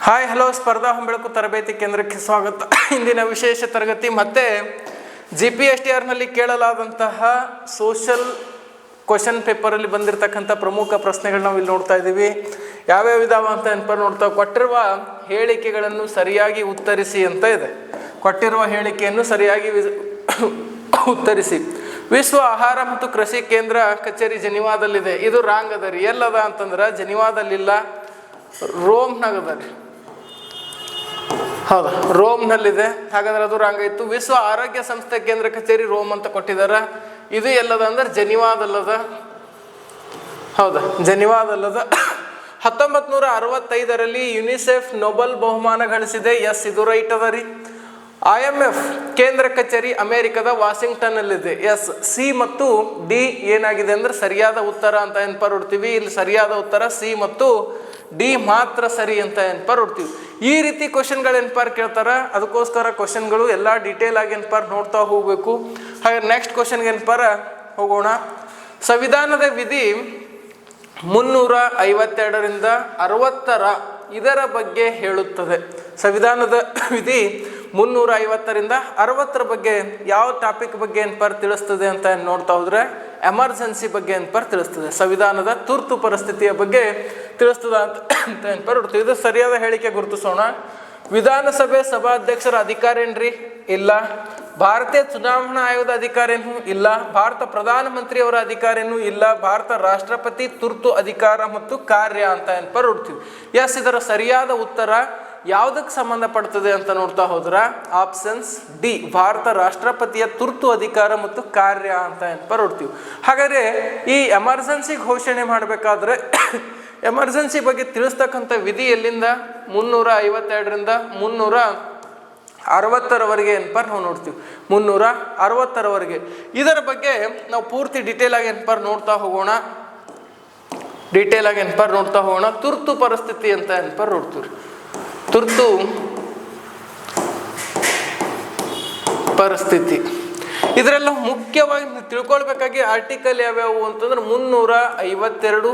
Hi hello ಸ್ಪರ್ಧಾ ಹೊಂಬೆಳಕು ತರಬೇತಿ ಕೇಂದ್ರಕ್ಕೆ ಸ್ವಾಗತ. ಇಂದಿನ ವಿಶೇಷ ತರಗತಿ ಮತ್ತೆ GPSTRನಲ್ಲಿ ಕೇಳಲಾದಂತಹ ಸೋಷಲ್ ಕ್ವಶನ್ ಪೇಪರಲ್ಲಿ ಬಂದಿರತಕ್ಕಂಥ ಪ್ರಮುಖ ಪ್ರಶ್ನೆಗಳು ನಾವು ಇಲ್ಲಿ ನೋಡ್ತಾ ಇದ್ದೀವಿ. ಯಾವ್ಯಾವ ವಿಧಾವ ಅಂತ ನೋಡ್ತಾ ಕೊಟ್ಟಿರುವ ಹೇಳಿಕೆಗಳನ್ನು ಸರಿಯಾಗಿ ಉತ್ತರಿಸಿ ಅಂತ ಇದೆ. ಕೊಟ್ಟಿರುವ ಹೇಳಿಕೆಯನ್ನು ಸರಿಯಾಗಿ ಉತ್ತರಿಸಿ. ವಿಶ್ವ ಆಹಾರ ಮತ್ತು ಕೃಷಿ ಕೇಂದ್ರ ಕಚೇರಿ ಜೆನಿವಾದಲ್ಲಿದೆ. ಇದು ರಾಂಗ್ ಅದ ರೀ. ಎಲ್ಲದ ಅಂತಂದ್ರೆ ಜೆನಿವಾದಲ್ಲಿಲ್ಲ, ರೋಮ್ನಾಗದ ರೀ. ಹೌದಾ, ರೋಮ್ನಲ್ಲಿದೆ. ಹಾಗಾದ್ರೆ ಅದು ರಾಂಗ್ ಆಯಿತು. ವಿಶ್ವ ಆರೋಗ್ಯ ಸಂಸ್ಥೆ ಕೇಂದ್ರ ಕಚೇರಿ ರೋಮ್ ಅಂತ ಕೊಟ್ಟಿದಾರ. ಇದು ಎಲ್ಲದ ಅಂದ್ರೆ ಜೆನಿವಾದಲ್ಲದ. ಹೌದಾ, ಜೆನಿವಾದಲ್ಲದ. 1965ರಲ್ಲಿ ಯುನಿಸೆಫ್ ನೊಬೆಲ್ ಬಹುಮಾನ ಗಳಿಸಿದೆ. ಎಸ್, ಇದು ರೈಟ್ ಅದ ರೀ. IMF ಕೇಂದ್ರ ಕಚೇರಿ ಅಮೆರಿಕದ ವಾಷಿಂಗ್ಟನ್ ಅಲ್ಲಿದೆ. ಎಸ್, ಸಿ ಮತ್ತು ಡಿ ಏನಾಗಿದೆ ಅಂದ್ರೆ ಸರಿಯಾದ ಉತ್ತರ ಅಂತ ಹೊಡ್ತೀವಿ. ಇಲ್ಲಿ ಸರಿಯಾದ ಉತ್ತರ ಸಿ ಮತ್ತು ಡಿ ಮಾತ್ರ ಸರಿ ಅಂತ ಹೊಡ್ತೀವಿ. ಈ ರೀತಿ ಕ್ವಶನ್ಗಳು ಕೇಳ್ತಾರ. ಅದಕ್ಕೋಸ್ಕರ ಕ್ವಶನ್ಗಳು ಎಲ್ಲ ಡೀಟೇಲ್ ಆಗಿ ನೋಡ್ತಾ ಹೋಗ್ಬೇಕು. ಹಾಗೆ ನೆಕ್ಸ್ಟ್ ಕ್ವಶನ್ಗೆ ಹೋಗೋಣ. ಸಂವಿಧಾನದ ವಿಧಿ 352ರಿಂದ 60 ಇದರ ಬಗ್ಗೆ ಹೇಳುತ್ತದೆ. ಸಂವಿಧಾನದ ವಿಧಿ 350ರಿಂದ 60 ಬಗ್ಗೆ ಯಾವ ಟಾಪಿಕ್ ಬಗ್ಗೆ ತಿಳಿಸ್ತದೆ ಅಂತ ನೋಡ್ತಾ ಹೋದ್ರೆ ಎಮರ್ಜೆನ್ಸಿ ಬಗ್ಗೆ ತಿಳಿಸ್ತದೆ. ಸಂವಿಧಾನದ ತುರ್ತು ಪರಿಸ್ಥಿತಿಯ ಬಗ್ಗೆ ತಿಳಿಸ್ತದ ಅಂತ ಹೊಡ್ತೀವಿ. ಇದು ಸರಿಯಾದ ಹೇಳಿಕೆ ಗುರುತಿಸೋಣ. ವಿಧಾನಸಭೆ ಸಭಾಧ್ಯಕ್ಷರ ಅಧಿಕಾರ ಏನ್ರಿ? ಇಲ್ಲ. ಭಾರತೀಯ ಚುನಾವಣಾ ಆಯೋಗದ ಅಧಿಕಾರ ಏನು? ಇಲ್ಲ. ಭಾರತ ಪ್ರಧಾನಮಂತ್ರಿಯವರ ಅಧಿಕಾರ ಏನು? ಇಲ್ಲ. ಭಾರತ ರಾಷ್ಟ್ರಪತಿ ತುರ್ತು ಅಧಿಕಾರ ಮತ್ತು ಕಾರ್ಯ ಅಂತ ಹೊಡ್ತೀವಿ. ಎಸ್, ಇದರ ಸರಿಯಾದ ಉತ್ತರ ಯಾವುದಕ್ಕೆ ಸಂಬಂಧಪಡ್ತದೆ ಅಂತ ನೋಡ್ತಾ ಹೋದ್ರ ಆಪ್ಷನ್ಸ್ ಡಿ, ಭಾರತ ರಾಷ್ಟ್ರಪತಿಯ ತುರ್ತು ಅಧಿಕಾರ ಮತ್ತು ಕಾರ್ಯ ಅಂತ ಹೊಡ್ತೀವಿ. ಹಾಗಾದ್ರೆ ಈ ಎಮರ್ಜೆನ್ಸಿ ಘೋಷಣೆ ಮಾಡಬೇಕಾದ್ರೆ ಎಮರ್ಜೆನ್ಸಿ ಬಗ್ಗೆ ತಿಳಿಸ್ತಕ್ಕಂಥ ವಿಧಿ ಎಲ್ಲಿಂದ 352ರಿಂದ 360ರವರೆಗೆ ನಾವು ನೋಡ್ತೀವಿ. 360ರವರೆಗೆ. ಇದರ ಬಗ್ಗೆ ನಾವು ಪೂರ್ತಿ ಡೀಟೇಲ್ ಆಗಿ ನೋಡ್ತಾ ಹೋಗೋಣ. ತುರ್ತು ಪರಿಸ್ಥಿತಿ ಅಂತ ನೋಡ್ತೀವಿ. ತುರ್ತು ಪರಿಸ್ಥಿತಿ ಇದರೆಲ್ಲ ಮುಖ್ಯವಾಗಿ ತಿಳ್ಕೊಳ್ಬೇಕಾಗಿ ಆರ್ಟಿಕಲ್ ಯಾವ್ಯಾವು ಅಂತಂದ್ರೆ 352,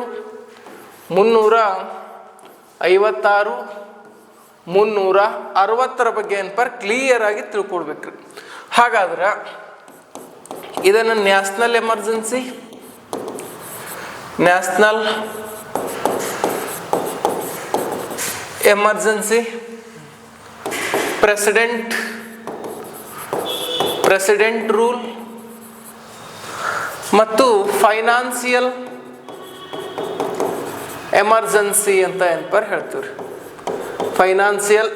356, 360 ಬಗ್ಗೆ ಕ್ಲಿಯರ್ ಆಗಿ ತಿಳ್ಕೊಳ್ಬೇಕ್ರಿ. ಹಾಗಾದ್ರೆ ಇದನ್ನು ನ್ಯಾಷನಲ್ ಎಮರ್ಜೆನ್ಸಿ, ಪ್ರೆಸಿಡೆಂಟ್ ರೂಲ್ ಮತ್ತು ಫೈನಾನ್ಸಿಯಲ್ ಎಮರ್ಜೆನ್ಸಿ ಅಂತ ಹೇಳ್ತೀವ್ರಿ. ಫೈನಾನ್ಸಿಯಲ್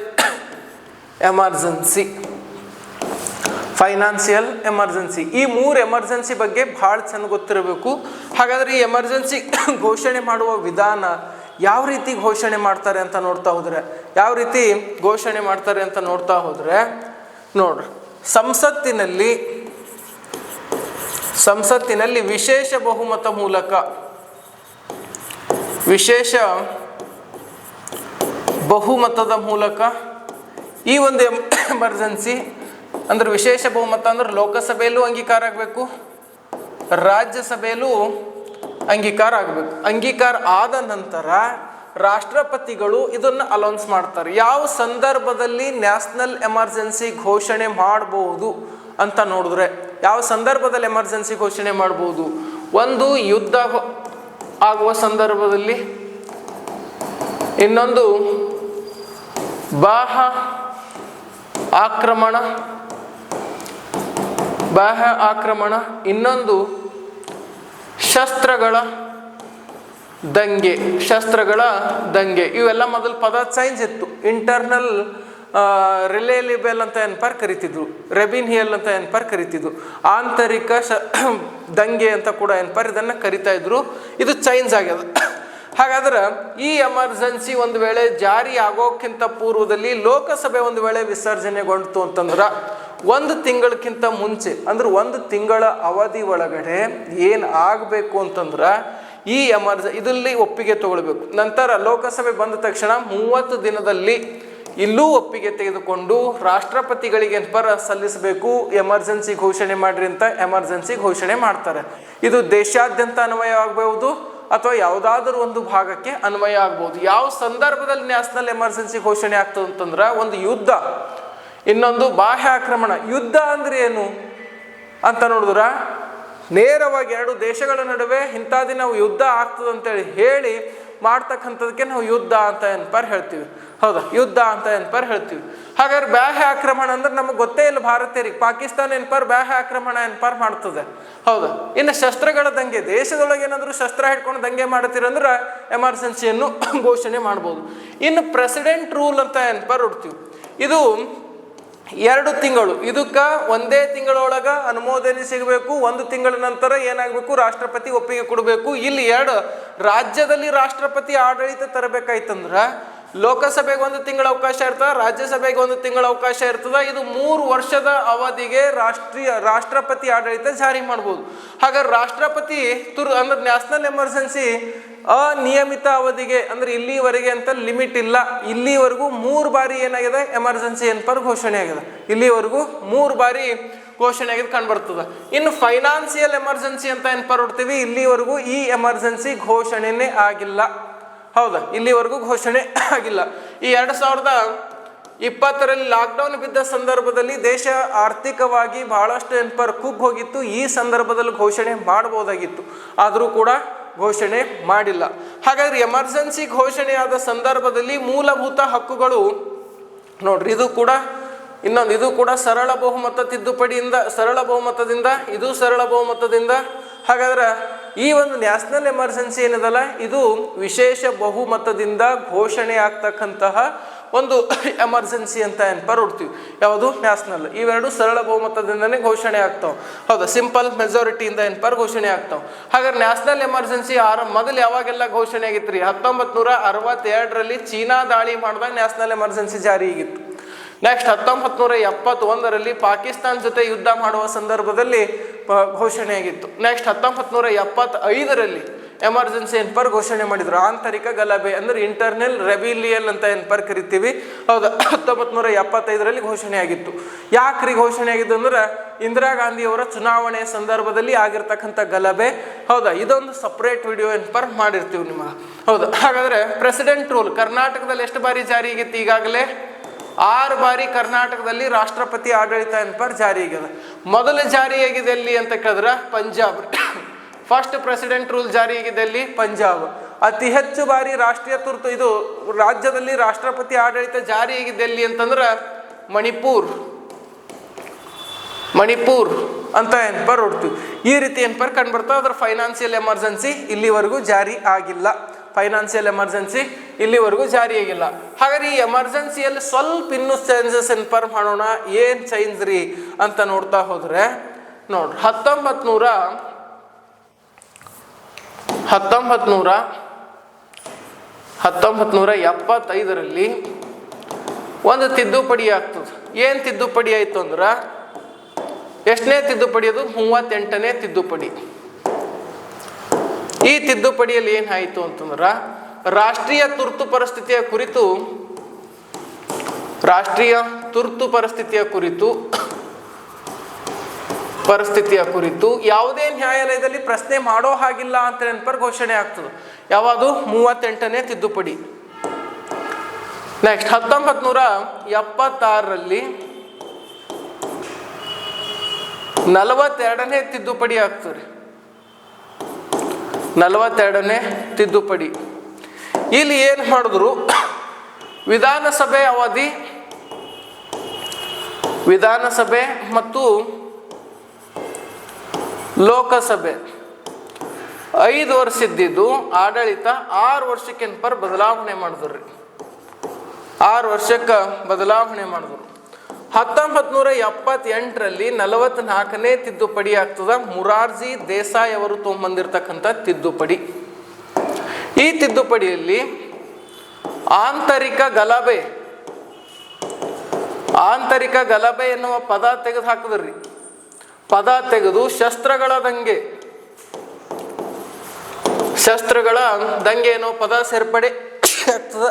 ಎಮರ್ಜೆನ್ಸಿ ಈ 3 ಎಮರ್ಜೆನ್ಸಿ ಬಗ್ಗೆ ಭಾಳ ಚೆನ್ನಾಗಿ ಗೊತ್ತಿರಬೇಕು. ಹಾಗಾದ್ರೆ ಈ ಎಮರ್ಜೆನ್ಸಿ ಘೋಷಣೆ ಮಾಡುವ ವಿಧಾನ ಯಾವ ರೀತಿ ಘೋಷಣೆ ಮಾಡ್ತಾರೆ ಅಂತ ನೋಡ್ತಾ ಹೋದ್ರೆ ನೋಡ್ರಿ, ಸಂಸತ್ತಿನಲ್ಲಿ ವಿಶೇಷ ಬಹುಮತದ ಮೂಲಕ ಈ ಒಂದು ಎಮರ್ಜೆನ್ಸಿ ಅಂದ್ರೆ ವಿಶೇಷ ಬಹುಮತ ಅಂದ್ರೆ ಲೋಕಸಭೆಯಲ್ಲೂ ಅಂಗೀಕಾರ ಆಗಬೇಕು, ರಾಜ್ಯಸಭೆಯಲ್ಲೂ ಅಂಗೀಕಾರ ಆಗಬೇಕು. ಅಂಗೀಕಾರ ಆದ ನಂತರ ರಾಷ್ಟ್ರಪತಿಗಳು ಇದನ್ನು ಅನೌನ್ಸ್ ಮಾಡ್ತಾರೆ. ಯಾವ ಸಂದರ್ಭದಲ್ಲಿ ನ್ಯಾಷನಲ್ ಎಮರ್ಜೆನ್ಸಿ ಘೋಷಣೆ ಮಾಡಬಹುದು ಅಂತ ನೋಡಿದ್ರೆ ಯಾವ ಸಂದರ್ಭದಲ್ಲಿ ಎಮರ್ಜೆನ್ಸಿ ಘೋಷಣೆ ಮಾಡಬಹುದು? ಒಂದು ಯುದ್ಧ ಆಗುವ ಸಂದರ್ಭದಲ್ಲಿ, ಇನ್ನೊಂದು ಬಾಹ್ಯ ಆಕ್ರಮಣ, ಇನ್ನೊಂದು ಶಸ್ತ್ರಗಳ ದಂಗೆ. ಇವೆಲ್ಲ ಮೊದಲು ಪದ ಚೇಂಜ್ ಇತ್ತು. ಇಂಟರ್ನಲ್ ರಿಲೇಬಲ್ ಅಂತ ಕರಿತಿದ್ರು, ರೆಬಿನಿಯಲ್ ಅಂತ ಕರಿತಿದ್ರು, ಆಂತರಿಕ ದಂಗೆ ಅಂತ ಕೂಡ ಇದನ್ನ ಕರಿತಾ ಇದ್ರು. ಇದು ಚೇಂಜ್ ಆಗ್ಯದ. ಹಾಗಾದ್ರೆ ಈ ಎಮರ್ಜೆನ್ಸಿ ಒಂದು ವೇಳೆ ಜಾರಿ ಆಗೋಕ್ಕಿಂತ ಪೂರ್ವದಲ್ಲಿ ಲೋಕಸಭೆ ಒಂದು ವೇಳೆ ವಿಸರ್ಜನೆಗೊಂಡಿತು ಅಂತಂದ್ರ 1 ತಿಂಗಳಕ್ಕಿಂತ ಮುಂಚೆ ಅಂದ್ರೆ 1 ತಿಂಗಳ ಅವಧಿ ಒಳಗಡೆ ಏನ್ ಆಗ್ಬೇಕು ಅಂತಂದ್ರ ಈ ಇದರಲ್ಲಿ ಒಪ್ಪಿಗೆ ತಗೊಳ್ಬೇಕು. ನಂತರ ಲೋಕಸಭೆ ಬಂದ ತಕ್ಷಣ 30 ದಿನದಲ್ಲಿ ಇಲ್ಲೂ ಒಪ್ಪಿಗೆ ತೆಗೆದುಕೊಂಡು ರಾಷ್ಟ್ರಪತಿಗಳಿಗೆ ಸಲ್ಲಿಸಬೇಕು. ಎಮರ್ಜೆನ್ಸಿ ಘೋಷಣೆ ಮಾಡ್ರಿ ಅಂತ ಎಮರ್ಜೆನ್ಸಿ ಘೋಷಣೆ ಮಾಡ್ತಾರೆ. ಇದು ದೇಶಾದ್ಯಂತ ಅನ್ವಯ ಆಗಬಹುದು ಅಥವಾ ಯಾವುದಾದ್ರೂ ಒಂದು ಭಾಗಕ್ಕೆ ಅನ್ವಯ ಆಗ್ಬೋದು. ಯಾವ ಸಂದರ್ಭದಲ್ಲಿ ನ್ಯಾಷನಲ್ ಎಮರ್ಜೆನ್ಸಿ ಘೋಷಣೆ ಆಗ್ತದೆ ಅಂತಂದ್ರೆ, ಒಂದು ಯುದ್ಧ, ಇನ್ನೊಂದು ಬಾಹ್ಯ ಆಕ್ರಮಣ. ಯುದ್ಧ ಅಂದ್ರೆ ಏನು ಅಂತ ನೋಡಿದ್ರ, ನೇರವಾಗಿ ಎರಡು ದೇಶಗಳ ನಡುವೆ ಇಂಥದ್ದು ನಾವು ಯುದ್ಧ ಆಗ್ತದೆ ಅಂತೇಳಿ ಹೇಳಿ ಮಾಡ್ತಕ್ಕಂಥದಕ್ಕೆ ನಾವು ಯುದ್ಧ ಅಂತ ಏನಪ್ಪಾರ ಹೇಳ್ತೀವಿ. ಹೌದಾ, ಯುದ್ಧ ಅಂತ ಏನಪ್ಪಾರ ಹೇಳ್ತೀವಿ. ಹಾಗಾದ್ರೆ ಬಾಹ್ಯ ಆಕ್ರಮಣ ಅಂದ್ರೆ ನಮಗೆ ಗೊತ್ತೇ ಇಲ್ಲ ಭಾರತೀಯರಿಗೆ. ಪಾಕಿಸ್ತಾನ ಏನಪ್ಪಾರ ಬಾಹ್ಯ ಆಕ್ರಮಣ ಏನಪ್ಪಾರ ಮಾಡ್ತದೆ. ಹೌದಾ, ಇನ್ನು ಶಸ್ತ್ರಗಳ ದಂಗೆ, ದೇಶದೊಳಗೆ ಏನಾದರೂ ಶಸ್ತ್ರ ಹಿಡ್ಕೊಂಡು ದಂಗೆ ಮಾಡ್ತೀರಂದ್ರೆ ಎಮರ್ಜೆನ್ಸಿಯನ್ನು ಘೋಷಣೆ ಮಾಡ್ಬೋದು. ಇನ್ನು ಪ್ರೆಸಿಡೆಂಟ್ ರೂಲ್ ಅಂತ ಏನಪ್ಪಾರ ಹೊಡ್ತೀವಿ. ಇದು 2 ತಿಂಗಳು, ಇದಕ್ಕೆ ಒಂದೇ ತಿಂಗಳೊಳಗ ಅನುಮೋದನೆ ಸಿಗಬೇಕು. 1 ತಿಂಗಳ ನಂತರ ಏನಾಗಬೇಕು, ರಾಷ್ಟ್ರಪತಿ ಒಪ್ಪಿಗೆ ಕೊಡಬೇಕು. ಇಲ್ಲಿ 2 ರಾಜ್ಯದಲ್ಲಿ ರಾಷ್ಟ್ರಪತಿ ಆಡಳಿತ ತರಬೇಕಾಯ್ತಂದ್ರೆ ಲೋಕಸಭೆಗೆ 1 ತಿಂಗಳ ಅವಕಾಶ ಇರ್ತದೆ, ರಾಜ್ಯಸಭೆಗೆ 1 ತಿಂಗಳ ಅವಕಾಶ ಇರ್ತದೆ. ಇದು 3 ವರ್ಷದ ಅವಧಿಗೆ ರಾಷ್ಟ್ರಪತಿ ಆಡಳಿತ ಜಾರಿ ಮಾಡ್ಬೋದು. ಹಾಗಾದ್ರೆ ರಾಷ್ಟ್ರಪತಿ ಅಂದ್ರೆ ನ್ಯಾಷನಲ್ ಎಮರ್ಜೆನ್ಸಿ ಅನಿಯಮಿತ ಅವಧಿಗೆ ಅಂದ್ರೆ ಇಲ್ಲಿವರೆಗೆ ಅಂತ ಲಿಮಿಟ್ ಇಲ್ಲ. ಇಲ್ಲಿವರೆಗೂ 3 ಬಾರಿ ಏನಾಗಿದೆ ಎಮರ್ಜೆನ್ಸಿ ಏನಪ್ಪ ಘೋಷಣೆ ಆಗಿದೆ. ಇಲ್ಲಿವರೆಗೂ 3 ಬಾರಿ ಘೋಷಣೆ ಆಗಿದ್ದು ಕಂಡುಬರ್ತದೆ. ಇನ್ನು ಫೈನಾನ್ಸಿಯಲ್ ಎಮರ್ಜೆನ್ಸಿ ಅಂತ ಏನಪ್ಪ ನೋಡ್ತೀವಿ, ಇಲ್ಲಿವರೆಗೂ ಈ ಎಮರ್ಜೆನ್ಸಿ ಘೋಷಣೆನೇ ಆಗಿಲ್ಲ. ಹೌದಾ, ಇಲ್ಲಿವರೆಗೂ ಘೋಷಣೆ ಆಗಿಲ್ಲ. ಈ 2020ರಲ್ಲಿ ಲಾಕ್ಡೌನ್ ಬಿದ್ದ ಸಂದರ್ಭದಲ್ಲಿ ದೇಶ ಆರ್ಥಿಕವಾಗಿ ಬಹಳಷ್ಟು ಏನಪ್ಪ ಕುಗ್ಗಿ ಹೋಗಿತ್ತು. ಈ ಸಂದರ್ಭದಲ್ಲಿ ಘೋಷಣೆ ಮಾಡಬಹುದಾಗಿತ್ತು, ಆದರೂ ಕೂಡ ಘೋಷಣೆ ಮಾಡಿಲ್ಲ. ಹಾಗಾದ್ರೆ ಎಮರ್ಜೆನ್ಸಿ ಘೋಷಣೆಯಾದ ಸಂದರ್ಭದಲ್ಲಿ ಮೂಲಭೂತ ಹಕ್ಕುಗಳು ನೋಡ್ರಿ, ಇದು ಕೂಡ ಸರಳ ಬಹುಮತ ತಿದ್ದುಪಡಿಯಿಂದ, ಸರಳ ಬಹುಮತದಿಂದ, ಇದು ಸರಳ ಬಹುಮತದಿಂದ. ಹಾಗಾದ್ರೆ ಈ ಒಂದು ನ್ಯಾಷನಲ್ ಎಮರ್ಜೆನ್ಸಿ ಏನಿದಲ್ಲ, ಇದು ವಿಶೇಷ ಬಹುಮತದಿಂದ ಘೋಷಣೆ ಆಗ್ತಕ್ಕಂತಹ ಒಂದು ಎಮರ್ಜೆನ್ಸಿ ಅಂತ ಏನಪ್ಪ ನೋಡ್ತೀವಿ. ಯಾವುದು ನ್ಯಾಷನಲ್, ಇವೆರಡು ಸರಳ ಬಹುಮತದಿಂದನೇ ಘೋಷಣೆ ಆಗ್ತಾವೆ. ಹೌದಾ, ಸಿಂಪಲ್ ಮೆಜಾರಿಟಿಯಿಂದ ಏನಪ್ಪ ಘೋಷಣೆ ಆಗ್ತಾವೆ. ಹಾಗಾದ್ರೆ ನ್ಯಾಷನಲ್ ಎಮರ್ಜೆನ್ಸಿ ಮೊದಲು ಯಾವಾಗೆಲ್ಲ ಘೋಷಣೆ ಆಗಿತ್ತು ರೀ, 1962ರಲ್ಲಿ ಚೀನಾ ದಾಳಿ ಮಾಡಿದಾಗ ನ್ಯಾಷನಲ್ ಎಮರ್ಜೆನ್ಸಿ ಜಾರಿ ಆಗಿತ್ತು. ನೆಕ್ಸ್ಟ್ 1971ರಲ್ಲಿ ಪಾಕಿಸ್ತಾನ ಜೊತೆ ಯುದ್ಧ ಮಾಡುವ ಸಂದರ್ಭದಲ್ಲಿ ಘೋಷಣೆ ಆಗಿತ್ತು. ನೆಕ್ಸ್ಟ್ 1975ರಲ್ಲಿ ಎಮರ್ಜೆನ್ಸಿ ಏನಪ್ಪ ಘೋಷಣೆ ಮಾಡಿದ್ರು. ಆಂತರಿಕ ಗಲಭೆ ಅಂದ್ರೆ ಇಂಟರ್ನಲ್ ರೆಬಿಲಿಯನ್ ಅಂತ ಏನಪ್ಪ ಕರಿತೀವಿ. ಹೌದಾ, 1975ರಲ್ಲಿ ಘೋಷಣೆ ಆಗಿತ್ತು. ಯಾಕ್ರಿ ಘೋಷಣೆ ಆಗಿದ್ದು ಅಂದ್ರೆ ಇಂದಿರಾ ಗಾಂಧಿಯವರ ಚುನಾವಣೆ ಸಂದರ್ಭದಲ್ಲಿ ಆಗಿರ್ತಕ್ಕಂಥ ಗಲಭೆ. ಹೌದಾ, ಇದೊಂದು ಸಪ್ರೇಟ್ ವಿಡಿಯೋ ಏನಪ್ಪ ಮಾಡಿರ್ತೀವಿ ನಿಮಗೆ. ಹೌದಾ, ಹಾಗಾದ್ರೆ ಪ್ರೆಸಿಡೆಂಟ್ ರೂಲ್ ಕರ್ನಾಟಕದಲ್ಲಿ ಎಷ್ಟು ಬಾರಿ ಜಾರಿ ಆಗಿತ್ತು? ಈಗಾಗಲೇ 6 ಬಾರಿ ಕರ್ನಾಟಕದಲ್ಲಿ ರಾಷ್ಟ್ರಪತಿ ಆಡಳಿತ ಏನಪ್ಪ ಜಾರಿಯಾಗಿದೆ. ಮೊದಲು ಜಾರಿಯಾಗಿದೆ ಎಲ್ಲಿ ಅಂತ ಕೇಳಿದ್ರೆ ಪಂಜಾಬ್. ಫಸ್ಟ್ ಪ್ರೆಸಿಡೆಂಟ್ ರೂಲ್ ಜಾರಿಯಾಗಿದೆ ಎಲ್ಲಿ? ಪಂಜಾಬ್. ಅತಿ ಹೆಚ್ಚು ಬಾರಿ ರಾಷ್ಟ್ರೀಯ ತುರ್ತು ಇದು ರಾಜ್ಯದಲ್ಲಿ ರಾಷ್ಟ್ರಪತಿ ಆಡಳಿತ ಜಾರಿಯಾಗಿದೆ ಎಲ್ಲಿ ಅಂತಂದ್ರೆ ಮಣಿಪುರ್ ಅಂತ ಏನಪ್ಪ ನೋಡ್ತೀವಿ. ಈ ರೀತಿ ಏನಪ್ಪ ಕಂಡುಬರ್ತಾವೆ. ಅದ್ರ ಫೈನಾನ್ಸಿಯಲ್ ಎಮರ್ಜೆನ್ಸಿ ಇಲ್ಲಿವರೆಗೂ ಜಾರಿ ಆಗಿಲ್ಲ. ಫೈನಾನ್ಸಿಯಲ್ ಎಮರ್ಜೆನ್ಸಿ ಇಲ್ಲಿವರೆಗೂ ಜಾರಿಯಾಗಿಲ್ಲ. ಹಾಗಾದ್ರೆ ಈ ಎಮರ್ಜೆನ್ಸಿಯಲ್ಲಿ ಸ್ವಲ್ಪ ಇನ್ನೂ ಚೇಂಜಸ್ ಏನಪ್ಪ ಮಾಡೋಣ. ಏನು ಚೇಂಜ್ ರೀ ಅಂತ ನೋಡ್ತಾ ಹೋದ್ರೆ ನೋಡ್ರಿ, 1975ರಲ್ಲಿ ಒಂದು ತಿದ್ದುಪಡಿ ಆಗ್ತದೆ. ಏನು ತಿದ್ದುಪಡಿ ಆಯಿತು ಅಂದ್ರೆ, ಎಷ್ಟನೇ ತಿದ್ದುಪಡಿ? ಅದು 38ನೇ ತಿದ್ದುಪಡಿ. ಈ ತಿದ್ದುಪಡಿಯಲ್ಲಿ ಏನಾಯಿತು ಅಂತಂದ್ರೆ, ರಾಷ್ಟ್ರೀಯ ತುರ್ತು ಪರಿಸ್ಥಿತಿಯ ಕುರಿತು ಯಾವುದೇ ನ್ಯಾಯಾಲಯದಲ್ಲಿ ಪ್ರಶ್ನೆ ಮಾಡೋ ಹಾಗಿಲ್ಲ ಅಂತ ನೆನಪರ್ ಘೋಷಣೆ ಆಗ್ತದೆ. ಯಾವುದು? 38ನೇ ತಿದ್ದುಪಡಿ. ನೆಕ್ಸ್ಟ್ 1976ರಲ್ಲಿ 42ನೇ ತಿದ್ದುಪಡಿ ಆಗ್ತದೆ. 42ನೇ ತಿದ್ದುಪಡಿ. ಇಲ್ಲಿ ಏನು ಮಾಡಿದ್ರು, ವಿಧಾನಸಭೆ ಮತ್ತು ಲೋಕಸಭೆ 5 ವರ್ಷ ಇದ್ದಿದ್ದು ಆಡಳಿತ 6 ವರ್ಷಕ್ಕೆ ಬದಲಾವಣೆ ಮಾಡಿದ್ರಿ. 6 ವರ್ಷಕ್ಕೆ ಬದಲಾವಣೆ ಮಾಡಿದ್ರು. 1978ರಲ್ಲಿ 44ನೇ ತಿದ್ದುಪಡಿ ಆಗ್ತದ. ಮೊರಾರ್ಜಿ ದೇಸಾಯಿ ಅವರು ತೊಗೊಂಬಂದಿರ್ತಕ್ಕಂಥ ತಿದ್ದುಪಡಿ. ಈ ತಿದ್ದುಪಡಿಯಲ್ಲಿ ಆಂತರಿಕ ಗಲಭೆ ಎನ್ನುವ ಪದ ತೆಗೆದು ಹಾಕಿದ್ರಿ. ಪದ ತೆಗೆದು ಶಸ್ತ್ರಗಳ ದಂಗೆ ಅನ್ನೋ ಪದ ಸೇರ್ಪಡೆ ಆಗ್ತದ.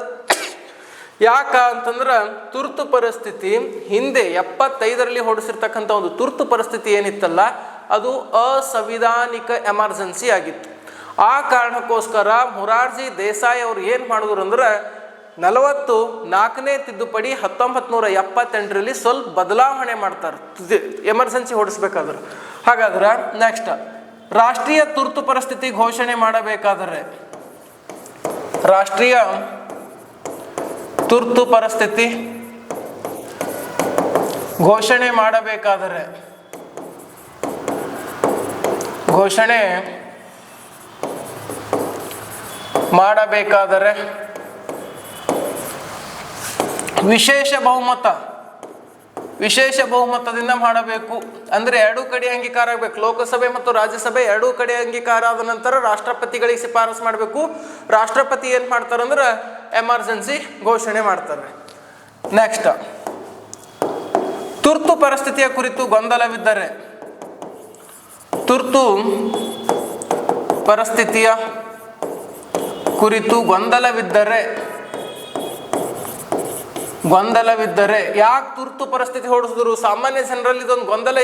ಯಾಕ ಅಂತಂದ್ರೆ, ತುರ್ತು ಪರಿಸ್ಥಿತಿ ಹಿಂದೆ 75ರಲ್ಲಿ ಹೊರಡಿಸಿರ್ತಕ್ಕಂಥ ಒಂದು ತುರ್ತು ಪರಿಸ್ಥಿತಿ ಏನಿತ್ತಲ್ಲ, ಅದು ಅಸಂವಿಧಾನಿಕ ಎಮರ್ಜೆನ್ಸಿ ಆಗಿತ್ತು. ಆ ಕಾರಣಕ್ಕೋಸ್ಕರ ಮೊರಾರ್ಜಿ ದೇಸಾಯಿ ಅವ್ರು ಏನು ಮಾಡಿದ್ರು ಅಂದ್ರೆ 44ನೇ ತಿದ್ದುಪಡಿ 1978ರಲ್ಲಿ ಸ್ವಲ್ಪ ಬದಲಾವಣೆ ಮಾಡ್ತಾರೆ ಎಮರ್ಜೆನ್ಸಿ ಹೊಡಿಸ್ಬೇಕಾದ್ರೆ. ಹಾಗಾದ್ರೆ ನೆಕ್ಸ್ಟ್, ರಾಷ್ಟ್ರೀಯ ತುರ್ತು ಪರಿಸ್ಥಿತಿ ಘೋಷಣೆ ಮಾಡಬೇಕಾದರೆ, ರಾಷ್ಟ್ರೀಯ ತುರ್ತು ಪರಿಸ್ಥಿತಿ ಘೋಷಣೆ ಮಾಡಬೇಕಾದರೆ, ಘೋಷಣೆ ಮಾಡಬೇಕಾದರೆ ವಿಶೇಷ ಬಹುಮತದಿಂದ ಮಾಡಬೇಕು. ಅಂದರೆ ಎರಡೂ ಕಡೆ ಅಂಗೀಕಾರ ಆಗಬೇಕು. ಲೋಕಸಭೆ ಮತ್ತು ರಾಜ್ಯಸಭೆ ಎರಡೂ ಕಡೆ ಅಂಗೀಕಾರ ಆದ ನಂತರ ರಾಷ್ಟ್ರಪತಿಗಳಿಗೆ ಶಿಫಾರಸು ಮಾಡಬೇಕು. ರಾಷ್ಟ್ರಪತಿ ಏನು ಮಾಡ್ತಾರಂದ್ರೆ ಎಮರ್ಜೆನ್ಸಿ ಘೋಷಣೆ ಮಾಡ್ತಾರೆ. ನೆಕ್ಸ್ಟ್, ತುರ್ತು ಪರಿಸ್ಥಿತಿಯ ಕುರಿತು ಗೊಂದಲವಿದ್ದರೆ, ತುರ್ತು ಪರಿಸ್ಥಿತಿಯ ಕುರಿತು ಗೊಂದಲವಿದ್ದರೆ ಯಾಕೆ ತುರ್ತು ಪರಿಸ್ಥಿತಿ ಹೊಡಿಸಿದ್ರು? ಸಾಮಾನ್ಯ ಜನರಲ್ಲಿ ಇದೊಂದು ಗೊಂದಲ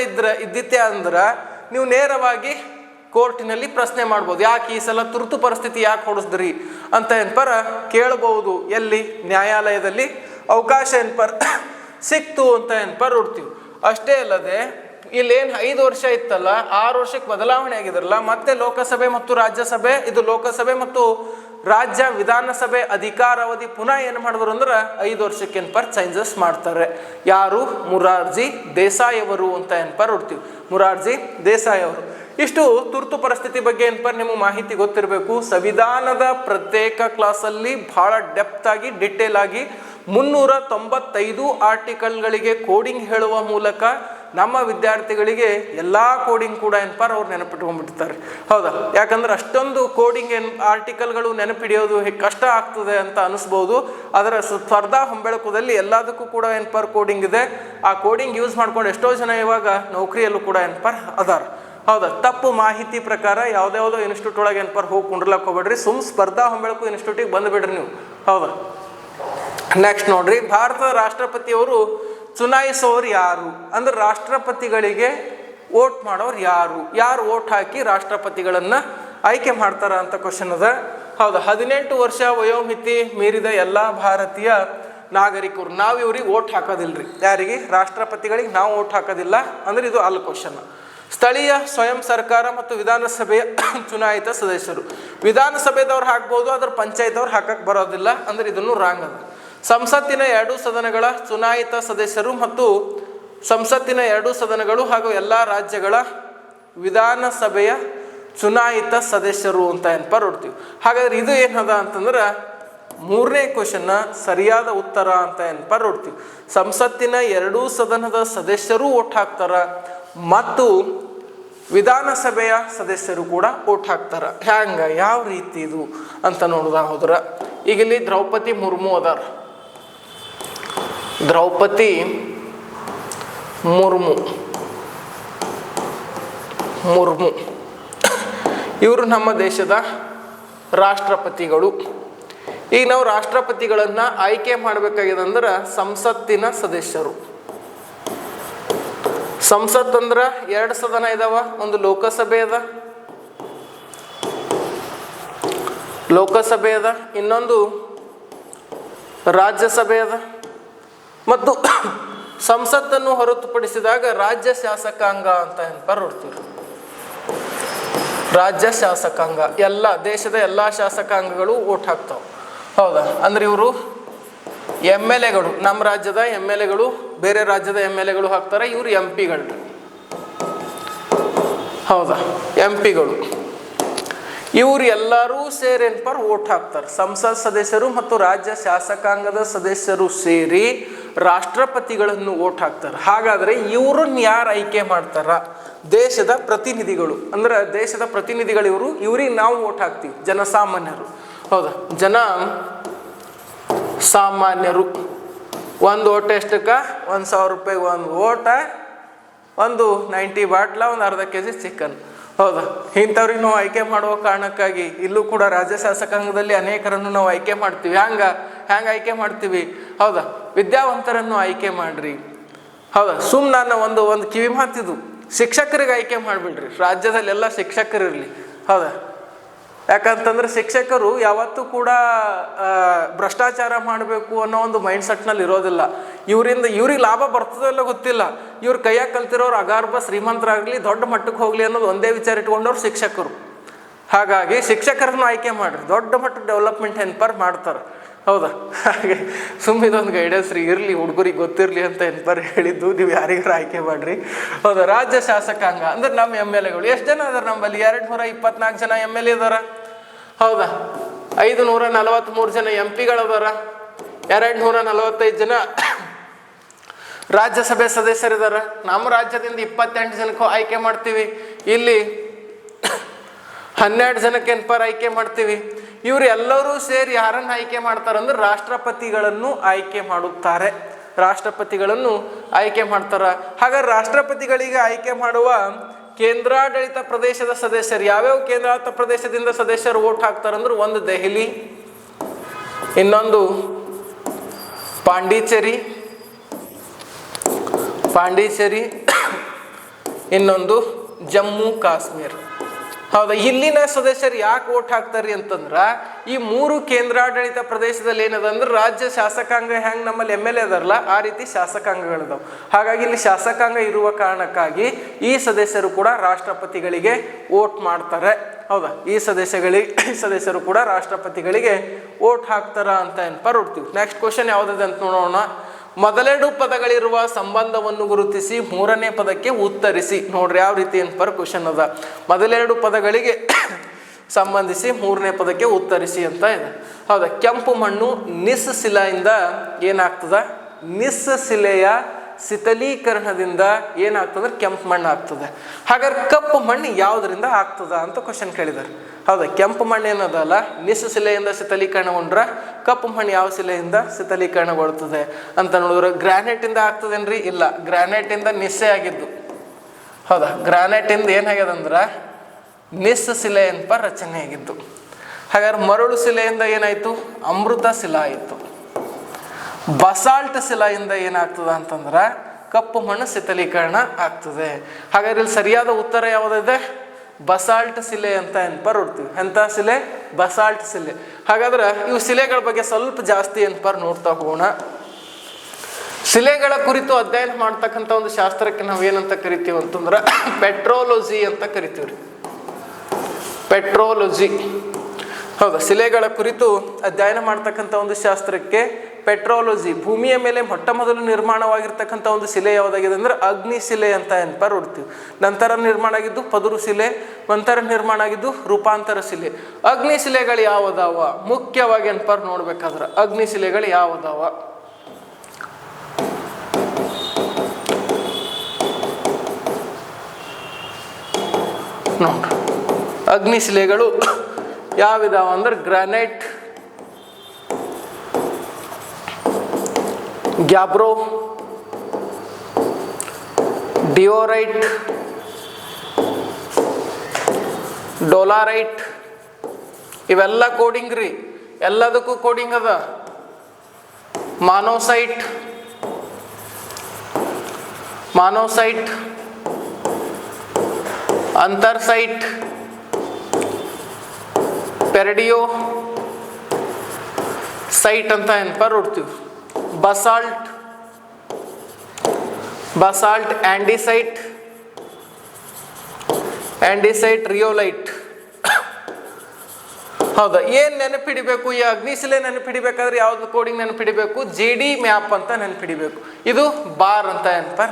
ಇದ್ದಿತ್ತೆ ಅಂದ್ರೆ ನೀವು ನೇರವಾಗಿ ಕೋರ್ಟಿನಲ್ಲಿ ಪ್ರಶ್ನೆ ಮಾಡ್ಬೋದು, ಯಾಕೆ ಈ ಸಲ ತುರ್ತು ಪರಿಸ್ಥಿತಿ ಯಾಕೆ ಹೊಡಿಸಿದ್ರಿ ಅಂತ ಏನ್ಪರ ಕೇಳಬಹುದು. ಎಲ್ಲಿ? ನ್ಯಾಯಾಲಯದಲ್ಲಿ ಅವಕಾಶ ಏನ್ಪರ್ ಸಿಕ್ತು ಅಂತ ಏನ್ಪರ್ ಹುಡ್ತೀವಿ. ಅಷ್ಟೇ ಅಲ್ಲದೆ ಇಲ್ಲೇನು 5 ವರ್ಷ ಇತ್ತಲ್ಲ, 6 ವರ್ಷಕ್ಕೆ ಬದಲಾವಣೆ ಆಗಿದ್ರಲ್ಲ, ಮತ್ತೆ ಲೋಕಸಭೆ ಮತ್ತು ರಾಜ್ಯಸಭೆ, ಇದು ಲೋಕಸಭೆ ಮತ್ತು ರಾಜ್ಯ ವಿಧಾನಸಭೆ ಅಧಿಕಾರಾವಧಿ ಪುನಃ ಏನು ಮಾಡಿದ್ರು ಅಂದ್ರೆ 5 ವರ್ಷಕ್ಕೆ ಏನ್ಪರ್ ಚೇಂಜಸ್ ಮಾಡ್ತಾರೆ. ಯಾರು? ಮೊರಾರ್ಜಿ ದೇಸಾಯಿ ಅವರು ಅಂತ ಏನ್ಪರ್ ಹುಡ್ತೀವಿ, ಮೊರಾರ್ಜಿ ದೇಸಾಯಿ ಅವರು. ಇಷ್ಟು ತುರ್ತು ಪರಿಸ್ಥಿತಿ ಬಗ್ಗೆ ಏನ್ಪರ್ ನಿಮಗೆ ಮಾಹಿತಿ ಗೊತ್ತಿರಬೇಕು. ಸಂವಿಧಾನದ ಪ್ರತ್ಯೇಕ ಕ್ಲಾಸಲ್ಲಿ ಬಹಳ ಡೆಪ್ತ್ ಆಗಿ ಡಿಟೇಲ್ ಆಗಿ 395 ಆರ್ಟಿಕಲ್ಗಳಿಗೆ ಕೋಡಿಂಗ್ ಹೇಳುವ ಮೂಲಕ ನಮ್ಮ ವಿದ್ಯಾರ್ಥಿಗಳಿಗೆ ಎಲ್ಲ ಕೋಡಿಂಗ್ ಕೂಡ ಏನ್ಪರ್ ಅವ್ರು ನೆನಪಿಟ್ಕೊಂಡ್ಬಿಡ್ತಾರೆ. ಹೌದಾ? ಯಾಕಂದ್ರೆ ಅಷ್ಟೊಂದು ಕೋಡಿಂಗ್ ಆರ್ಟಿಕಲ್ಗಳು ನೆನಪಿಡಿಯೋದು ಕಷ್ಟ ಆಗ್ತದೆ ಅಂತ ಅನಿಸ್ಬೋದು. ಅದರ ಸ್ಪರ್ಧಾ ಹೊಂಬೆಳಕದಲ್ಲಿ ಎಲ್ಲದಕ್ಕೂ ಕೂಡ ಏನ್ಪರ್ ಕೋಡಿಂಗ್ ಇದೆ. ಆ ಕೋಡಿಂಗ್ ಯೂಸ್ ಮಾಡ್ಕೊಂಡು ಎಷ್ಟೋ ಜನ ಇವಾಗ ನೌಕರಿಯಲ್ಲೂ ಕೂಡ ಏನ್ಪರ್ ಅದಾರ. ಹೌದಾ? ತಪ್ಪು ಮಾಹಿತಿ ಪ್ರಕಾರ ಯಾವುದ್ಯಾವುದೋ ಇನ್ಸ್ಟಿಟ್ಯೂಟ್ ಒಳಗೆ ಏನ್ಪರ್ ಹೋಗಿ ಕುಂಡ್ರಲಕ್ಕೆ ಹೋಗ್ಬೇಡ್ರಿ. ಸ್ಪರ್ಧಾ ಹೊಂಬೆಳಕು ಇನ್ಸ್ಟಿಟ್ಯೂಟಿಗೆ ಬಂದುಬಿಡ್ರಿ ನೀವು. ಹೌದಾ? ನೆಕ್ಸ್ಟ್ ನೋಡ್ರಿ, ಭಾರತದ ರಾಷ್ಟ್ರಪತಿಯವರು ಚುನಾಯಿಸೋರು ಯಾರು ಅಂದ್ರೆ ರಾಷ್ಟ್ರಪತಿಗಳಿಗೆ ವೋಟ್ ಮಾಡೋರು ಯಾರು ವೋಟ್ ಹಾಕಿ ರಾಷ್ಟ್ರಪತಿಗಳನ್ನು ಆಯ್ಕೆ ಮಾಡ್ತಾರ ಅಂತ ಕ್ವಶನ್ ಅದ. ಹೌದಾ? 18 ವರ್ಷ ವಯೋಮಿತಿ ಮೀರಿದ ಎಲ್ಲ ಭಾರತೀಯ ನಾಗರಿಕರು. ನಾವು ಇವ್ರಿಗೆ ವೋಟ್ ಹಾಕೋದಿಲ್ರಿ. ಯಾರಿಗೆ? ರಾಷ್ಟ್ರಪತಿಗಳಿಗೆ ನಾವು ವೋಟ್ ಹಾಕೋದಿಲ್ಲ ಅಂದ್ರೆ ಇದು ಅಲ್ಲ ಕ್ವಶನ್. ಸ್ಥಳೀಯ ಸ್ವಯಂ ಸರ್ಕಾರ ಮತ್ತು ವಿಧಾನಸಭೆಯ ಚುನಾಯಿತ ಸದಸ್ಯರು, ವಿಧಾನಸಭೆದವ್ರು ಹಾಕ್ಬೋದು, ಅದ್ರ ಪಂಚಾಯತ್ ಅವ್ರು ಹಾಕಕ್ಕೆ ಬರೋದಿಲ್ಲ ಅಂದ್ರೆ ಇದನ್ನು ರಾಂಗ್ ಅದ. ಸಂಸತ್ತಿನ 2 ಸದನಗಳ ಚುನಾಯಿತ ಸದಸ್ಯರು ಮತ್ತು ಸಂಸತ್ತಿನ 2 ಸದನಗಳು ಹಾಗೂ ಎಲ್ಲ ರಾಜ್ಯಗಳ ವಿಧಾನಸಭೆಯ ಚುನಾಯಿತ ಸದಸ್ಯರು ಅಂತ ಏನ್ಪರ್ ಹೊಡ್ತೀವಿ. ಹಾಗಾದ್ರೆ ಇದು ಏನದ ಅಂತಂದ್ರೆ 3ನೇ ಕ್ವಶನ್ನ ಸರಿಯಾದ ಉತ್ತರ ಅಂತ ಏನ್ಪರ್ ಹೊಡ್ತೀವಿ. ಸಂಸತ್ತಿನ 2 ಸದನದ ಸದಸ್ಯರು ವೋಟ್ ಹಾಕ್ತಾರ ಮತ್ತು ವಿಧಾನಸಭೆಯ ಸದಸ್ಯರು ಕೂಡ ವೋಟ್ ಹಾಕ್ತಾರ. ಹ್ಯಾಂಗ? ಯಾವ ರೀತಿ ಇದು ಅಂತ ನೋಡ್ದ ಹೋದ್ರ, ಈಗ ಇಲ್ಲಿ ದ್ರೌಪದಿ ಮುರ್ಮು ಅದಾರ. ದ್ರೌಪದಿ ಮುರ್ಮು ಇವರು ನಮ್ಮ ದೇಶದ ರಾಷ್ಟ್ರಪತಿಗಳು. ಈಗ ನಾವು ರಾಷ್ಟ್ರಪತಿಗಳನ್ನು ಆಯ್ಕೆ ಮಾಡಬೇಕಾಗಿದೆ ಅಂದ್ರೆ ಸಂಸತ್ತಿನ ಸದಸ್ಯರು. ಸಂಸತ್ ಅಂದ್ರೆ 2 ಸದನ ಇದಾವ, ಒಂದು ಲೋಕಸಭೆ ಅದ, ಇನ್ನೊಂದು ರಾಜ್ಯಸಭೆ ಅದ. ಮತ್ತು ಸಂಸತ್ತನ್ನು ಹೊರತುಪಡಿಸಿದಾಗ ರಾಜ್ಯ ಶಾಸಕಾಂಗ ಅಂತ ಏನ್ಪರ್ ಹೊಡ್ತೀವಿ. ರಾಜ್ಯ ಶಾಸಕಾಂಗ ಎಲ್ಲ ದೇಶದ ಎಲ್ಲ ಶಾಸಕಾಂಗಗಳು ವೋಟ್ ಹಾಕ್ತಾವ. ಹೌದಾ? ಅಂದ್ರೆ ಇವರು MLAಗಳು, ನಮ್ಮ ರಾಜ್ಯದ MLAಗಳು ಬೇರೆ ರಾಜ್ಯದ MLAಗಳು ಹಾಕ್ತಾರೆ. ಇವರು MP ಗಳು. ಹೌದಾ? MP ಗಳು ಇವರು ಎಲ್ಲರೂ ಸೇರಿ ಏನ್ಪರ್ ವೋಟ್ ಹಾಕ್ತಾರೆ. ಸಂಸತ್ ಸದಸ್ಯರು ಮತ್ತು ರಾಜ್ಯ ಶಾಸಕಾಂಗದ ಸದಸ್ಯರು ಸೇರಿ ರಾಷ್ಟ್ರಪತಿಗಳನ್ನು ವೋಟ್ ಹಾಕ್ತಾರೆ. ಹಾಗಾದ್ರೆ ಇವ್ರನ್ನ ಯಾರು ಆಯ್ಕೆ ಮಾಡ್ತಾರ? ದೇಶದ ಪ್ರತಿನಿಧಿಗಳು. ಅಂದ್ರೆ ದೇಶದ ಪ್ರತಿನಿಧಿಗಳು ಇವ್ರಿಗೆ ನಾವು ವೋಟ್ ಹಾಕ್ತೀವಿ, ಜನಸಾಮಾನ್ಯರು. ಹೌದಾ? ಜನ ಸಾಮಾನ್ಯರು. ಒಂದು ಓಟ್ ಎಷ್ಟಕ್ಕೆ? 1000 ರೂಪಾಯಿ ಒಂದು ಓಟ, ಒಂದು 90 ಬಾಟ್ಲ, ಒಂದು ಅರ್ಧ kg ಚಿಕನ್. ಹೌದಾ? ಇಂಥವ್ರಿಗೆ ನಾವು ಆಯ್ಕೆ ಮಾಡುವ ಕಾರಣಕ್ಕಾಗಿ ಇಲ್ಲೂ ಕೂಡ ರಾಜ್ಯ ಶಾಸಕಾಂಗದಲ್ಲಿ ಅನೇಕರನ್ನು ನಾವು ಆಯ್ಕೆ ಮಾಡ್ತೀವಿ. ಹ್ಯಾಂಗೆ ಆಯ್ಕೆ ಮಾಡ್ತೀವಿ? ಹೌದಾ? ವಿದ್ಯಾವಂತರನ್ನು ಆಯ್ಕೆ ಮಾಡ್ರಿ. ಹೌದಾ? ಸುಮ್ಮನೆ ಒಂದು ಕಿವಿ ಮಾತಿದು, ಶಿಕ್ಷಕರಿಗೆ ಆಯ್ಕೆ ಮಾಡಿಬಿಡ್ರಿ. ರಾಜ್ಯದಲ್ಲೆಲ್ಲ ಶಿಕ್ಷಕರಿರಲಿ. ಹೌದಾ? ಯಾಕಂತಂದ್ರೆ ಶಿಕ್ಷಕರು ಯಾವತ್ತೂ ಕೂಡ ಭ್ರಷ್ಟಾಚಾರ ಮಾಡಬೇಕು ಅನ್ನೋ ಒಂದು ಮೈಂಡ್ ಸೆಟ್ನಲ್ಲಿ ಇರೋದಿಲ್ಲ. ಇವ್ರಿಗೆ ಲಾಭ ಬರ್ತದೋ ಇಲ್ಲ ಗೊತ್ತಿಲ್ಲ, ಇವ್ರ ಕೈಯಾಗ ಕಲ್ತಿರೋರು ಅಗಾರ್ಭ ಶ್ರೀಮಂತರಾಗಲಿ ದೊಡ್ಡ ಮಟ್ಟಕ್ಕೆ ಹೋಗಲಿ ಅನ್ನೋದು ಒಂದೇ ವಿಚಾರ ಇಟ್ಕೊಂಡವ್ರು ಶಿಕ್ಷಕರು. ಹಾಗಾಗಿ ಶಿಕ್ಷಕರನ್ನು ಆಯ್ಕೆ ಮಾಡಿರಿ, ದೊಡ್ಡ ಮಟ್ಟಕ್ಕೆ ಡೆವಲಪ್ಮೆಂಟ್ ಹೆಲ್ಪರ್ ಮಾಡ್ತಾರೆ. ಹೌದಾ? ಹಾಗೆ ಸುಮ್ಮಿದೊಂದು ಗೈಡೆನ್ಸ್ ರೀ, ಇರಲಿ ಹುಡುಗರಿಗೆ ಗೊತ್ತಿರಲಿ ಅಂತ ಹೆಲ್ಪರ್ ಹೇಳಿದ್ದು, ನೀವು ಯಾರಿಗಾರು ಆಯ್ಕೆ ಮಾಡಿರಿ. ಹೌದಾ? ರಾಜ್ಯ ಶಾಸಕಾಂಗ ಅಂದ್ರೆ ನಮ್ಮ ಎಮ್ ಎಲ್ ಎಗಳು ಎಷ್ಟು ಜನ ಅದಾರ ನಮ್ಮಲ್ಲಿ? 224 ಜನ ಎಮ್ ಎಲ್ ಎ ಅದಾರ. ಹೌದಾ? 543 ಜನ ಎಂ ಪಿಗಳದಾರ. 245 ಜನ ರಾಜ್ಯಸಭೆ ಸದಸ್ಯರಿದಾರ. ನಮ್ಮ ರಾಜ್ಯದಿಂದ 28 ಜನಕ್ಕೂ ಆಯ್ಕೆ ಮಾಡ್ತೀವಿ. ಇಲ್ಲಿ 12 ಜನಕ್ಕೆ ಹೆಲ್ಪರ್ ಆಯ್ಕೆ ಮಾಡ್ತೀವಿ. ಇವರು ಎಲ್ಲರೂ ಸೇರಿ ಯಾರನ್ನು ಆಯ್ಕೆ ಮಾಡ್ತಾರಂದ್ರೆ ರಾಷ್ಟ್ರಪತಿಗಳನ್ನು ಆಯ್ಕೆ ಮಾಡುತ್ತಾರೆ. ರಾಷ್ಟ್ರಪತಿಗಳನ್ನು ಆಯ್ಕೆ ಮಾಡ್ತಾರ. ಹಾಗಾದ್ರೆ ರಾಷ್ಟ್ರಪತಿಗಳಿಗೆ ಆಯ್ಕೆ ಮಾಡುವ ಕೇಂದ್ರಾಡಳಿತ ಪ್ರದೇಶದ ಸದಸ್ಯರು ಯಾವ್ಯಾವ ಕೇಂದ್ರಾಡಳಿತ ಪ್ರದೇಶದಿಂದ ಸದಸ್ಯರು ವೋಟ್ ಹಾಕ್ತಾರಂದ್ರೆ, ಒಂದು ದೆಹಲಿ, ಇನ್ನೊಂದು ಪಾಂಡಿಚೇರಿ, ಇನ್ನೊಂದು ಜಮ್ಮು ಕಾಶ್ಮೀರ್. ಹೌದಾ? ಇಲ್ಲಿನ ಸದಸ್ಯರು ಯಾಕೆ ವೋಟ್ ಹಾಕ್ತಾರಿ ಅಂತಂದ್ರ, ಈ 3 ಕೇಂದ್ರಾಡಳಿತ ಪ್ರದೇಶದಲ್ಲಿ ಏನದ ಅಂದ್ರೆ ರಾಜ್ಯ ಶಾಸಕಾಂಗ ಹೆಂಗೆ ನಮ್ಮಲ್ಲಿ ಎಮ್ ಎಲ್ ಎ ಅದಾರಲ್ಲ ಆ ರೀತಿ ಶಾಸಕಾಂಗಗಳಿದಾವೆ. ಹಾಗಾಗಿ ಇಲ್ಲಿ ಶಾಸಕಾಂಗ ಇರುವ ಕಾರಣಕ್ಕಾಗಿ ಈ ಸದಸ್ಯರು ಕೂಡ ರಾಷ್ಟ್ರಪತಿಗಳಿಗೆ ವೋಟ್ ಮಾಡ್ತಾರೆ. ಹೌದಾ? ಈ ಸದಸ್ಯರು ಕೂಡ ರಾಷ್ಟ್ರಪತಿಗಳಿಗೆ ವೋಟ್ ಹಾಕ್ತಾರ ಅಂತ ಹೊಡ್ತೀವಿ. ನೆಕ್ಸ್ಟ್ ಕ್ವಶನ್ ಯಾವುದಿದೆ ಅಂತ ನೋಡೋಣ. ಮೊದಲೆರಡು ಪದಗಳಿರುವ ಸಂಬಂಧವನ್ನು ಗುರುತಿಸಿ 3ನೇ ಪದಕ್ಕೆ ಉತ್ತರಿಸಿ. ನೋಡ್ರಿ ಯಾವ ರೀತಿ ಕ್ವಶನ್ ಅದ. ಮೊದಲೆರಡು ಪದಗಳಿಗೆ ಸಂಬಂಧಿಸಿ 3ನೇ ಪದಕ್ಕೆ ಉತ್ತರಿಸಿ ಅಂತ ಇದೆ. ಹೌದಾ? ಕೆಂಪು ಮಣ್ಣು ನಿಸ್ಸಿಲೆಯಿಂದ ಏನಾಗ್ತದ? ನಿಸ್ಸಿಲೆಯ ಶಿಥಲೀಕರಣದಿಂದ ಏನಾಗ್ತದೆ? ಕೆಂಪು ಮಣ್ಣು ಆಗ್ತದೆ. ಹಾಗಾದ್ರೆ ಕಪ್ಪು ಮಣ್ಣು ಯಾವುದರಿಂದ ಆಗ್ತದ ಅಂತ ಕ್ವಶನ್ ಕೇಳಿದ್ದಾರೆ. ಹೌದಾ? ಕೆಂಪು ಮಣ್ಣು ಏನದಲ್ಲ ನಿಸ್ಸಿಲೆಯಿಂದ ಶಿಥಲೀಕರಣಗೊಂಡ್ರ, ಕಪ್ಪು ಮಣ್ಣು ಯಾವ ಶಿಲೆಯಿಂದ ಶಿಥಲೀಕರಣಗೊಳ್ತದೆ ಅಂತ ನೋಡಿದ್ರೆ ಗ್ರಾನೈಟಿಂದ ಆಗ್ತದೇನ್ರಿ? ಇಲ್ಲ, ಗ್ರಾನೈಟಿಂದ ನಿಸ್ಸೆ ಆಗಿದ್ದು. ಹೌದಾ? ಗ್ರಾನೈಟಿಂದ ಏನಾಗ್ಯದಂದ್ರೆ ನಿಸ್ಸಿಲೆ ರಚನೆ ಆಗಿದ್ದು. ಹಾಗಾದ್ರೆ ಮರಳು ಶಿಲೆಯಿಂದ ಏನಾಯ್ತು? ಅಮೃತ ಶಿಲಾ ಆಯಿತು. ಬಸಾಲ್ಟ್ ಶಿಲೆಯಿಂದ ಏನಾಗ್ತದ ಅಂತಂದ್ರೆ ಕಪ್ಪು ಮಣ್ಣು ಶಿಥಲೀಕರಣ ಆಗ್ತದೆ. ಹಾಗಾದ್ರೆ ಇಲ್ಲಿ ಸರಿಯಾದ ಉತ್ತರ ಯಾವುದಿದೆ? ಬಸಾಲ್ಟ್ ಶಿಲೆ ಅಂತ ಹೊಡ್ತೀವಿ. ಎಂಥ ಶಿಲೆ? ಬಸಾಲ್ಟ್ ಶಿಲೆ. ಹಾಗಾದ್ರೆ ಇವು ಶಿಲೆಗಳ ಬಗ್ಗೆ ಸ್ವಲ್ಪ ಜಾಸ್ತಿ ನೋಡ್ತಾ ಹೋಗೋಣ. ಶಿಲೆಗಳ ಕುರಿತು ಅಧ್ಯಯನ ಮಾಡ್ತಕ್ಕಂಥ ಒಂದು ಶಾಸ್ತ್ರಕ್ಕೆ ನಾವೇನಂತ ಕರಿತೀವಿ ಅಂತಂದ್ರೆ ಪೆಟ್ರೋಲಜಿ ಅಂತ ಕರಿತೀವ್ರಿ. ಪೆಟ್ರೋಲಜಿ. ಹೌದಾ? ಶಿಲೆಗಳ ಕುರಿತು ಅಧ್ಯಯನ ಮಾಡ್ತಕ್ಕಂಥ ಒಂದು ಶಾಸ್ತ್ರಕ್ಕೆ ಪೆಟ್ರೋಲಜಿ. ಭೂಮಿಯ ಮೇಲೆ ಮೊಟ್ಟ ಮೊದಲು ನಿರ್ಮಾಣವಾಗಿರ್ತಕ್ಕಂಥ ಒಂದು ಶಿಲೆ ಯಾವುದಾಗಿದೆ ಅಂದ್ರೆ ಅಗ್ನಿ ಶಿಲೆ ಅಂತ ಹೊಡ್ತೀವಿ. ನಂತರ ನಿರ್ಮಾಣ ಆಗಿದ್ದು ಪದುರು ಶಿಲೆ, ನಂತರ ನಿರ್ಮಾಣ ಆಗಿದ್ದು ರೂಪಾಂತರ ಶಿಲೆ. ಅಗ್ನಿ ಶಿಲೆಗಳು ಯಾವುದಾವ? ಮುಖ್ಯವಾಗಿ ನೋಡ್ಬೇಕಾದ್ರೆ ಅಗ್ನಿ ಶಿಲೆಗಳು ಯಾವುದಾವ? ನೋಡ್ರಿ, ಅಗ್ನಿ ಶಿಲೆಗಳು ಯಾವಿದಾವ ಅಂದ್ರೆ ಗ್ರಾನೈಟ್, ಗ್ಯಾಬ್ರೋ, ಡಿಯೋರೈಟ್, ಡೋಲಾರೈಟ್. ಇವೆಲ್ಲ ಕೋಡಿಂಗ್ ರೀ, ಎಲ್ಲದಕ್ಕೂ ಕೋಡಿಂಗ್ ಅದ. ಮಾನೋಸೈಟ್, ಅಂತರ್ಸೈಟ್, ಪೆರಡಿಯೋ ಸೈಟ್ ಅಂತ ಹೊಡ್ತೀವಿ. Basalt, andesite, ರಿಯೋಲೈಟ್. ಹೌದಾ? ಏನ್ ನೆನಪಿಡಿಬೇಕು? ಈ ಅಗ್ನಿಶಿಲೆ ನೆನಪಿಡಿಬೇಕಾದ್ರೆ ಯಾವ್ದು ಕೋಡಿಂಗ್ ನೆನಪಿಡಿಬೇಕು? GD ಮ್ಯಾಪ್ ಅಂತ ನೆನಪಿಡಿಬೇಕು. ಇದು ಬಾರ್ ಅಂತ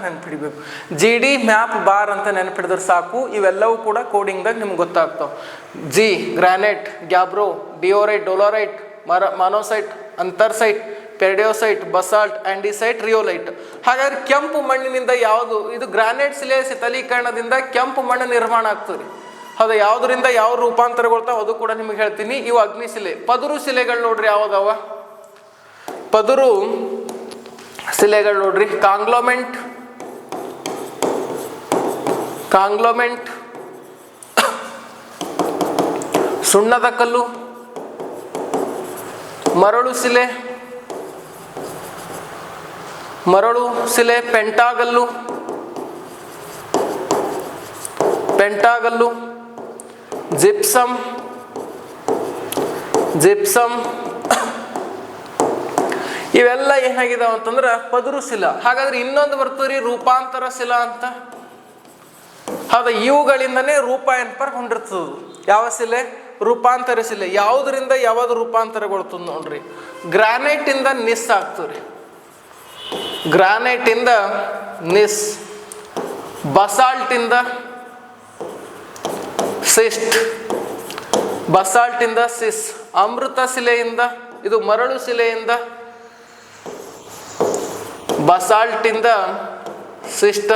ನೆನಪಿಡಿಬೇಕು. GD ಮ್ಯಾಪ್ ಬಾರ್ ಅಂತ ನೆನಪಿಡಿದ್ರೆ ಸಾಕು. ಇವೆಲ್ಲವೂ ಕೂಡ ಕೋಡಿಂಗ್ದಾಗ ನಿಮ್ಗೆ ಗೊತ್ತಾಗ್ತಾವ. ಜಿ granite, gabbro, diorite, dolerite, monzonite, anorthosite, peridotite, basalt, andesite, rhyolite. ಹಾಗಾದ್ರೆ ಕೆಂಪು ಮಣ್ಣಿನಿಂದ ಯಾವುದು? ಇದು ಗ್ರಾನೈಟ್ ಶಿಲೆ ಶಿಥಲೀಕರಣದಿಂದ ಕೆಂಪು ಮಣ್ಣು ನಿರ್ಮಾಣ ಆಗ್ತದೆ. ಹೌದಾ? ಯಾವುದರಿಂದ ಯಾವ ರೂಪಾಂತರಗೊಳ್ತಾವ ಅದು ಕೂಡ ನಿಮಗೆ ಹೇಳ್ತೀನಿ. ಇವು ಅಗ್ನಿ ಶಿಲೆ. ಪದುರು ಶಿಲೆಗಳು ನೋಡ್ರಿ ಯಾವ್ದಾವ? ಪದುರು ಶಿಲೆಗಳು ನೋಡ್ರಿ ಕಾಂಗ್ಲೋಮೆಂಟ್, ಸುಣ್ಣದ ಕಲ್ಲು, ಮರಳು ಶಿಲೆ, ಪೆಂಟಾಗಲ್ಲು, ಜಿಪ್ಸಮ್, ಜಿಪ್ಸಮ್, ಇವೆಲ್ಲ ಏನಾಗಿದಾವ ಅಂತಂದ್ರೆ ಪದರು ಶಿಲಾ. ಹಾಗಾದ್ರೆ ಇನ್ನೊಂದು ಬರ್ತದ್ರಿ ರೂಪಾಂತರ ಶಿಲಾ ಅಂತ. ಹೌದಾ, ಇವುಗಳಿಂದನೇ ರೂಪ ಏನ್ಪರ್ ಹೊಂದಿರ್ತದ. ಯಾವ ಶಿಲೆ? ರೂಪಾಂತರ ಶಿಲೆ. ಯಾವುದರಿಂದ ಯಾವ್ದು ರೂಪಾಂತರಗೊಳ್ತದ ನೋಡ್ರಿ, ಗ್ರಾನೈಟ್ ಇಂದ ನಿಸ್ ಆಗ್ತದ್ರಿ, ಗ್ರಾನೈಟ್ ಇಂದ ನಿಸ್, ಬಸಾಲ್ಟ್ ಇಂದ ಸಿಸ್ಟ್, ಬಸಾಲ್ಟ್ ಇಂದ ಸಿಸ್, ಅಮೃತ ಶಿಲೆಯಿಂದ, ಇದು ಮರಳು ಶಿಲೆಯಿಂದ ಬಸಾಲ್ಟ್ ಇಂದ ಸಿಸ್ಟ,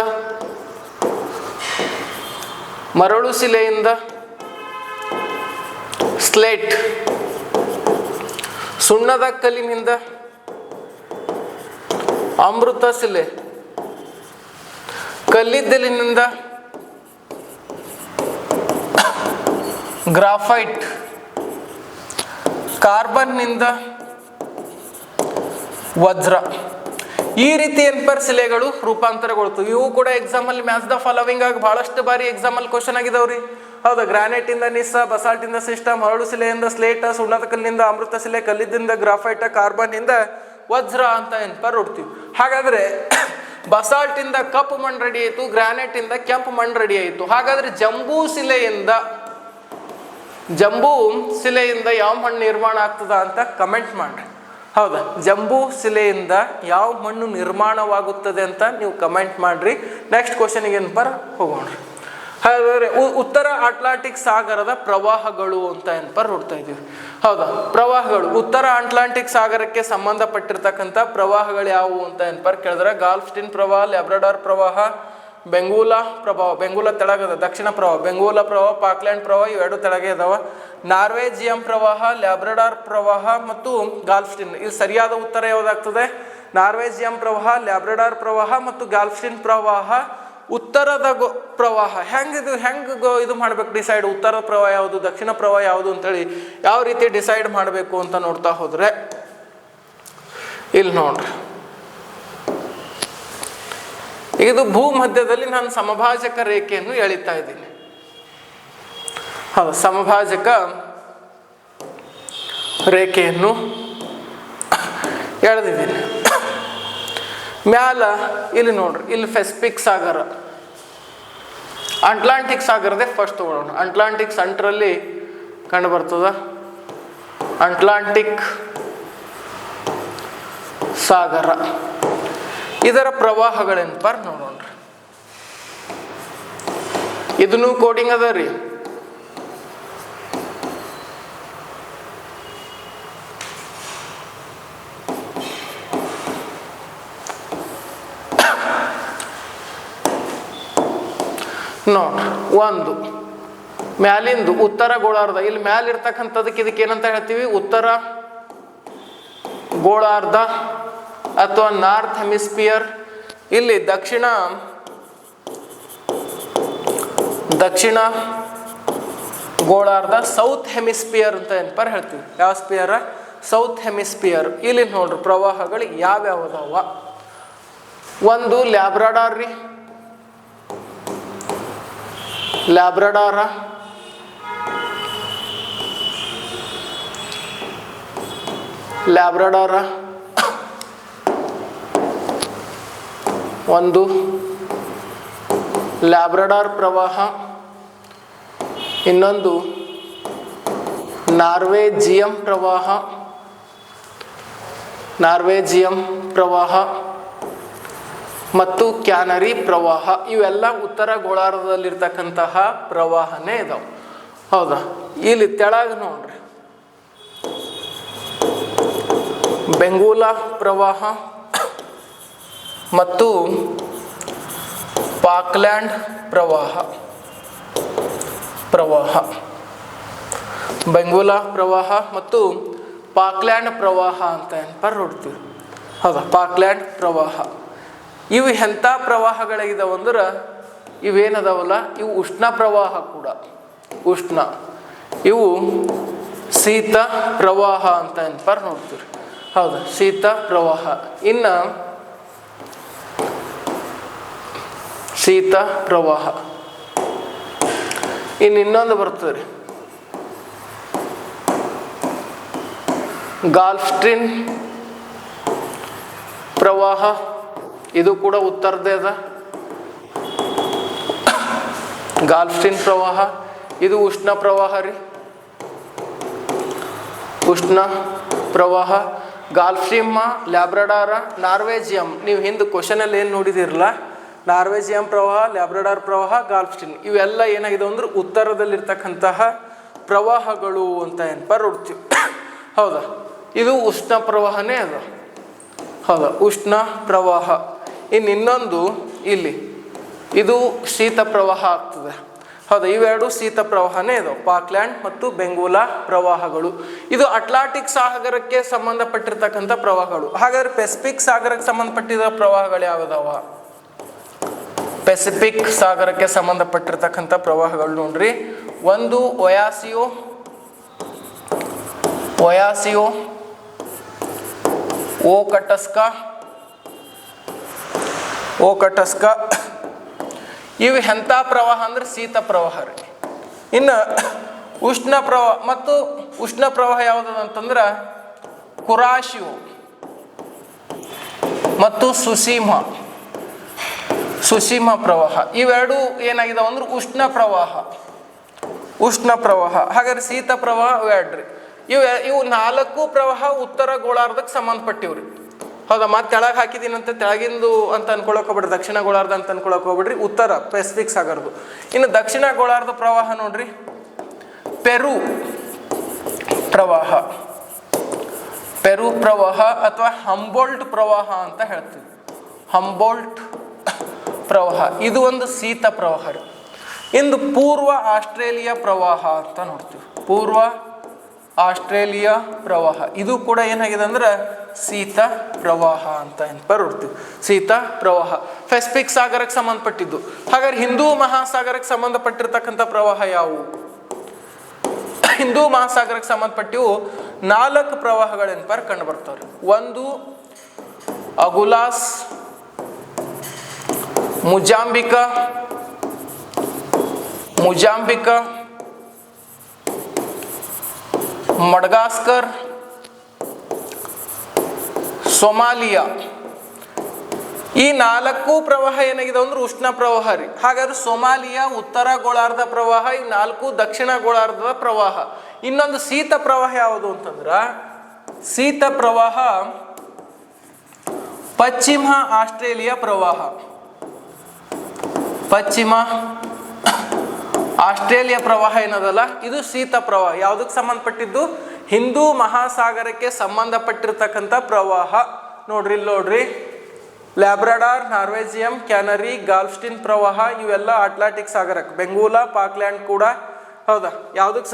ಮರಳು ಶಿಲೆಯಿಂದ ಸ್ಲೇಟ್, ಸುಣ್ಣದ ಕಲ್ಲಿನಿಂದ ಅಮೃತ ಶಿಲೆ, ಕಲ್ಲಿದ್ದಲಿನಿಂದ ಗ್ರಾಫೈಟ್, ಕಾರ್ಬನ್ನಿಂದ ವಜ್ರ. ಈ ರೀತಿ ಏನ್ಪರ್ ಶಿಲೆಗಳು ರೂಪಾಂತರಗೊಳ್ತವೆ. ಇವು ಕೂಡ ಎಕ್ಸಾಮಲ್ಲಿ ಮ್ಯಾಚ್ ದ ಫಾಲೋವಿಂಗ್ ಆಗಿ ಬಹಳಷ್ಟು ಬಾರಿ ಎಕ್ಸಾಮಲ್ಲಿ ಕ್ವಶನ್ ಆಗಿದಾವ್ರಿ. ಹೌದಾ, ಗ್ರಾನೈಟ್ ಇಂದ ನಿಸ್ಸ, ಬಸಾಲ್ಟ್ ಇಂದ ಸಿಸ್ಟ, ಮರಳು ಶಿಲೆಯಿಂದ ಸ್ಲೇಟ, ಸುಣ್ಣದ ಕಲ್ಲಿನಿಂದ ಅಮೃತ ಶಿಲೆ, ಕಲ್ಲಿದ್ದಿಂದ ಗ್ರಾಫೈಟ, ಕಾರ್ಬನ್ ಇಂದ ವಜ್ರ ಅಂತ ಏನ್ಪರ್ ನೋಡ್ತೀವಿ. ಹಾಗಾದ್ರೆ ಬಸಾಲ್ಟ್ ಇಂದ ಕಪ್ಪು ಮಣ್ಣು ರೆಡಿ ಆಯಿತು, ಗ್ರಾನೈಟ್ ಇಂದ ಕೆಂಪು ಮಣ್ಣು ರೆಡಿ ಆಯಿತು. ಹಾಗಾದ್ರೆ ಜಂಬೂ ಶಿಲೆಯಿಂದ ಯಾವ ಮಣ್ಣು ನಿರ್ಮಾಣ ಆಗ್ತದ ಅಂತ ಕಮೆಂಟ್ ಮಾಡ್ರಿ. ಹೌದಾ, ಜಂಬೂ ಶಿಲೆಯಿಂದ ಯಾವ ಮಣ್ಣು ನಿರ್ಮಾಣವಾಗುತ್ತದೆ ಅಂತ ನೀವು ಕಮೆಂಟ್ ಮಾಡ್ರಿ. ನೆಕ್ಸ್ಟ್ ಕ್ವಶನ್ಗೆ ಏನ್ಪರ್ ಹೋಗೋಣ. ಹಾಗಾದ್ರೆ ಉತ್ತರ ಅಟ್ಲಾಂಟಿಕ್ ಸಾಗರದ ಪ್ರವಾಹಗಳು ಅಂತ ಏನ್ಪರ್ ನೋಡ್ತಾ ಇದೀವಿ. ಹೌದಾ, ಪ್ರವಾಹಗಳು ಉತ್ತರ ಅಟ್ಲಾಂಟಿಕ್ ಸಾಗರಕ್ಕೆ ಸಂಬಂಧಪಟ್ಟಿರ್ತಕ್ಕಂಥ ಪ್ರವಾಹಗಳು ಯಾವುವು ಅಂತ ಏನ್ಪರ್ ಕೇಳಿದ್ರೆ, ಗಾಲ್ಫ್ಸ್ಟೀನ್ ಪ್ರವಾಹ, ಲ್ಯಾಬ್ರಡಾರ್ ಪ್ರವಾಹ, ಬೆಂಗೂಲಾ ಪ್ರವಾಹ, ಬೆಂಗೂಲಾ ತೆಳಗದ ದಕ್ಷಿಣ ಪ್ರವಾಹ, ಬೆಂಗೂಲಾ ಪ್ರವಾಹ, ಪಾಕ್ಲ್ಯಾಂಡ್ ಪ್ರವಾಹ, ಇವೆರಡು ತೆಳಗೆ ಇದಾವ. ನಾರ್ವೇಜಿಯಂ ಪ್ರವಾಹ, ಲ್ಯಾಬ್ರಡಾರ್ ಪ್ರವಾಹ ಮತ್ತು ಗಾಲ್ಫ್ಸ್ಟೀನ್. ಇದು ಸರಿಯಾದ ಉತ್ತರ ಯಾವುದಾಗ್ತದೆ? ನಾರ್ವೇಜಿಯಂ ಪ್ರವಾಹ, ಲ್ಯಾಬ್ರಡಾರ್ ಪ್ರವಾಹ ಮತ್ತು ಗಾಲ್ಫ್ಸ್ಟೀನ್ ಪ್ರವಾಹ. ಉತ್ತರದ ಪ್ರವಾಹ ಹೆಂಗೆ ಇದು ಮಾಡ್ಬೇಕು ಡಿಸೈಡ್, ಉತ್ತರ ಪ್ರವಾಹ ಯಾವುದು, ದಕ್ಷಿಣ ಪ್ರವಾಹ ಯಾವುದು ಅಂತೇಳಿ ಯಾವ ರೀತಿ ಡಿಸೈಡ್ ಮಾಡಬೇಕು ಅಂತ ನೋಡ್ತಾ ಹೋದ್ರೆ, ಇಲ್ಲಿ ನೋಡ್ರಿ, ಇದು ಭೂಮಧ್ಯದಲ್ಲಿ ನಾನು ಸಮಭಾಜಕ ರೇಖೆಯನ್ನು ಎಳಿತಾ ಇದ್ದೀನಿ. ಹೌದು, ಸಮಭಾಜಕ ರೇಖೆಯನ್ನು ಎಳೆದಿದ್ದೀನಿ. ಮ್ಯಾಲ ಇಲ್ಲಿ ನೋಡ್ರಿ, ಇಲ್ಲಿ ಪೆಸಿಫಿಕ್ ಸಾಗರ, ಅಟ್ಲಾಂಟಿಕ್ ಸಾಗರದೇ ಫಸ್ಟ್ ತಗೊಳ್ಳೋಣ. ಅಟ್ಲಾಂಟಿಕ್ ಸೆಂಟ್ರಲ್ಲಿ ಕಂಡು ಬರ್ತದ ಅಟ್ಲಾಂಟಿಕ್ ಸಾಗರ. ಇದರ ಪ್ರವಾಹಗಳೇನಪ್ಪ ನೋಡೋಣ. ಇದನ್ನು ಕೋಡಿಂಗ್ ಅದ ರೀ. ನೋಡ್ರಿ, ಒಂದು ಮ್ಯಾಲಿಂದು ಉತ್ತರ ಗೋಳಾರ್ಧ, ಇಲ್ಲಿ ಮ್ಯಾಲಿರ್ತಕ್ಕಂಥದಕ್ಕೆ ಇದಕ್ಕೆ ಏನಂತ ಹೇಳ್ತೀವಿ? ಉತ್ತರ ಗೋಳಾರ್ಧ ಅಥವಾ ನಾರ್ತ್ ಹೆಮಿಸ್ಫಿಯರ್. ಇಲ್ಲಿ ದಕ್ಷಿಣ ಗೋಳಾರ್ಧ, ಸೌತ್ ಹೆಮಿಸ್ಫಿಯರ್ ಅಂತ ಏನಪ್ಪ ಹೇಳ್ತೀವಿ. ಯಾವ ಸ್ಪಿಯರ? South hemisphere. ಇಲ್ಲಿ ನೋಡ್ರಿ ಪ್ರವಾಹಗಳು ಯಾವ್ಯಾವದಾವ. ಒಂದು ಲ್ಯಾಬ್ರಡಾರ್ ರೀ, ಲ್ಯಾಬ್ರಡಾರ, ಒಂದು ಲ್ಯಾಬ್ರಡಾರ್ ಪ್ರವಾಹ, ಇನ್ನೊಂದು ನಾರ್ವೇಜಿಯಂ ಪ್ರವಾಹ ಮತ್ತು ಕ್ಯಾನರಿ ಪ್ರವಾಹ. ಇವೆಲ್ಲ ಉತ್ತರ ಗೋಳಾರ್ಧದಲ್ಲಿರ್ತಕ್ಕಂತಹ ಪ್ರವಾಹನೇ ಇದಾವೆ. ಹೌದಾ, ಇಲ್ಲಿ ತೆಳಗೆ ನೋಡ್ರಿ, ಬೆಂಗೂಲಾ ಪ್ರವಾಹ ಮತ್ತು ಪಾಕ್ಲ್ಯಾಂಡ್ ಬೆಂಗೂಲಾ ಪ್ರವಾಹ ಮತ್ತು ಪಾಕ್ಲ್ಯಾಂಡ್ ಪ್ರವಾಹ ಅಂತ ಏನಪ್ಪ ನೋಡ್ತೀವಿ. ಹೌದಾ, ಪಾಕ್ಲ್ಯಾಂಡ್ ಪ್ರವಾಹ. ಇವು ಎಂಥ ಪ್ರವಾಹಗಳಾಗಿದಾವೆ ಅಂದ್ರೆ, ಇವೇನದಾವಲ್ಲ ಇವು ಉಷ್ಣ ಪ್ರವಾಹ ಕೂಡ. ಇವು ಶೀತ ಪ್ರವಾಹ ಅಂತ ಏನಪ್ಪ ನೋಡ್ತೀವಿ. ಹೌದಾ, ಶೀತ ಪ್ರವಾಹ. ಇನ್ನು ಶೀತ ಪ್ರವಾಹ. ಇನ್ನೊಂದು ಬರ್ತದೆ ರೀ, ಗಾಲ್ಫ್ಸ್ಟ್ರೀಮ್ ಪ್ರವಾಹ ಇದು ಕೂಡ ಉತ್ತರದೇ ಅದ. ಗಾಲ್ಫ್ಸ್ಟ್ರೀಮ್ ಪ್ರವಾಹ ಇದು ಉಷ್ಣ ಪ್ರವಾಹ ರೀ, ಉಷ್ಣ ಪ್ರವಾಹ. ಗಾಲ್ಫ್ಸ್ಟ್ರೀಮ್, ಲ್ಯಾಬ್ರಡಾರ, ನಾರ್ವೇಜಿಯಂ, ನೀವು ಹಿಂದೆ ಕ್ವಶನಲ್ಲಿ ಏನು ನೋಡಿದಿರಲ್ಲ, ನಾರ್ವೇಜಿಯಂ ಪ್ರವಾಹ, ಲ್ಯಾಬ್ರಡಾರ್ ಪ್ರವಾಹ, ಗಾಲ್ಫ್ಸ್ಟ್ರೀಮ್ ಇವೆಲ್ಲ ಏನಾಗಿದೆ ಅಂದ್ರೆ ಉತ್ತರದಲ್ಲಿರ್ತಕ್ಕಂತಹ ಪ್ರವಾಹಗಳು ಅಂತ ಏನಪ್ಪ ನೋಡ್ತೀವಿ. ಹೌದಾ, ಇದು ಉಷ್ಣ ಪ್ರವಾಹನೇ ಅದ. ಹೌದಾ, ಉಷ್ಣ ಪ್ರವಾಹ. ಇನ್ನೊಂದು ಇಲ್ಲಿ ಇದು ಶೀತ ಪ್ರವಾಹ ಆಗ್ತದೆ. ಹೌದಾ, ಇವೆರಡು ಶೀತ ಪ್ರವಾಹನೇ ಇದಾವೆ, ಪಾಕ್ಲ್ಯಾಂಡ್ ಮತ್ತು ಬೆಂಗೋಲಾ ಪ್ರವಾಹಗಳು. ಇದು ಅಟ್ಲಾಂಟಿಕ್ ಸಾಗರಕ್ಕೆ ಸಂಬಂಧಪಟ್ಟಿರ್ತಕ್ಕಂಥ ಪ್ರವಾಹಗಳು. ಹಾಗಾದ್ರೆ ಪೆಸಿಫಿಕ್ ಸಾಗರಕ್ಕೆ ಸಂಬಂಧಪಟ್ಟಿದ ಪ್ರವಾಹಗಳು ಯಾವುದಾವ? ಪೆಸಿಫಿಕ್ ಸಾಗರಕ್ಕೆ ಸಂಬಂಧಪಟ್ಟಿರ್ತಕ್ಕಂಥ ಪ್ರವಾಹಗಳು ನೋಡ್ರಿ, ಒಂದು ಒಯಾಸಿಯೋ, ಓಕಟಸ್ಕ ಇವು ಎಂಥ ಪ್ರವಾಹ ಅಂದ್ರೆ ಶೀತ ಪ್ರವಾಹ ರೀ. ಇನ್ನು ಉಷ್ಣ ಪ್ರವಾಹ ಮತ್ತು ಉಷ್ಣ ಪ್ರವಾಹ ಯಾವುದಂತಂದ್ರೆ ಕುರಾಶಿಯೋ ಮತ್ತು ಸುಸೀಮ ಪ್ರವಾಹ. ಇವೆರಡು ಏನಾಗಿದಾವೆ ಅಂದ್ರೆ ಉಷ್ಣ ಪ್ರವಾಹ. ಹಾಗಾದ್ರೆ ಶೀತ ಪ್ರವಾಹ ಇವೆರಡ್ರಿ. ಇವು 4 ಪ್ರವಾಹ ಉತ್ತರ ಗೋಳಾರ್ಧಕ್ಕೆ ಸಂಬಂಧಪಟ್ಟಿವ್ರಿ. ಹೌದಾ, ಮತ್ತೆ ತೆಳಗೆ ಹಾಕಿದ್ದೀನಂತ ತೆಳಗಿಂದು ಅಂತ ಅನ್ಕೊಳಕ್ ಹೋಗ್ಬಿಡ್ರಿ, ದಕ್ಷಿಣ ಗೋಳಾರ್ಧ ಅಂತ ಅನ್ಕೊಳಕ್ ಹೋಗ್ಬಿಡ್ರಿ, ಉತ್ತರ ಪೆಸಿಫಿಕ್ ಸಾಗರದು. ಇನ್ನು ದಕ್ಷಿಣ ಗೋಳಾರ್ಧ ಪ್ರವಾಹ ನೋಡ್ರಿ, ಪೆರು ಪ್ರವಾಹ ಅಥವಾ ಹಂಬೋಲ್ಟ್ ಪ್ರವಾಹ ಅಂತ ಹೇಳ್ತೀವಿ. ಹಂಬೋಲ್ಟ್ ಪ್ರವಾಹ ಇದು ಒಂದು ಶೀತ ಪ್ರವಾಹ ರೀ. ಇಂದು ಪೂರ್ವ ಆಸ್ಟ್ರೇಲಿಯಾ ಪ್ರವಾಹ ಅಂತ ನೋಡ್ತೀವಿ. ಪೂರ್ವ ಆಸ್ಟ್ರೇಲಿಯಾ ಪ್ರವಾಹ ಇದು ಕೂಡ ಏನಾಗಿದೆ ಅಂದ್ರೆ ಶೀತ ಪ್ರವಾಹ ಅಂತ ನೋಡ್ತೀವಿ. ಶೀತ ಪ್ರವಾಹ ಪೆಸಿಫಿಕ್ ಸಾಗರಕ್ಕೆ ಸಂಬಂಧಪಟ್ಟಿದ್ದು. ಹಾಗಾದ್ರೆ ಹಿಂದೂ ಮಹಾಸಾಗರಕ್ಕೆ ಸಂಬಂಧಪಟ್ಟಿರ್ತಕ್ಕಂಥ ಪ್ರವಾಹ ಯಾವುವು? ಹಿಂದೂ ಮಹಾಸಾಗರಕ್ಕೆ ಸಂಬಂಧಪಟ್ಟಿವು 4 ಪ್ರವಾಹಗಳೇನಪ್ಪ ಕಂಡು ಬರ್ತಾವ್ರಿ. ಒಂದು ಅಗುಲಾಸ್, ಮುಜಾಂಬಿಕಾ, ಮಡಗಾಸ್ಕರ್, ಸೊಮಾಲಿಯಾ. ಈ 4 ಪ್ರವಾಹ ಏನಾಗಿದೆ ಅಂದ್ರೆ ಉಷ್ಣ ಪ್ರವಾಹ ರೀ. ಹಾಗಾದ್ರೆ ಸೊಮಾಲಿಯಾ ಉತ್ತರ ಗೋಳಾರ್ಧ ಪ್ರವಾಹ, ಈ 4 ದಕ್ಷಿಣ ಗೋಳಾರ್ಧದ ಪ್ರವಾಹ. ಇನ್ನೊಂದು ಶೀತ ಪ್ರವಾಹ ಯಾವುದು ಅಂತಂದ್ರ ಶೀತ ಪ್ರವಾಹ ಪಶ್ಚಿಮ ಆಸ್ಟ್ರೇಲಿಯಾ ಪ್ರವಾಹ. ಪಶ್ಚಿಮ ಆಸ್ಟ್ರೇಲಿಯಾ ಪ್ರವಾಹ ಏನದಲ್ಲ ಇದು ಶೀತ ಪ್ರವಾಹ. ಯಾವುದಕ್ಕೆ ಸಂಬಂಧಪಟ್ಟಿದ್ದು? ಹಿಂದೂ ಮಹಾಸಾಗರಕ್ಕೆ ಸಂಬಂಧಪಟ್ಟಿರ್ತಕ್ಕಂಥ ಪ್ರವಾಹ. ನೋಡ್ರಿ ಲ್ಯಾಬ್ರಡಾರ್, ನಾರ್ವೇಜಿಯಂ, ಕ್ಯಾನರಿ, ಗಾಲ್ಫ್ಸ್ಟ್ರೀಮ್ ಪ್ರವಾಹ ಇವೆಲ್ಲ ಅಟ್ಲಾಂಟಿಕ್ ಸಾಗರಕ್ಕೆ, ಬೆಂಗೋಲಾ, ಪಾಕ್ಲ್ಯಾಂಡ್ ಕೂಡ ಹೌದಾ ಯಾವುದಕ್ಕೆ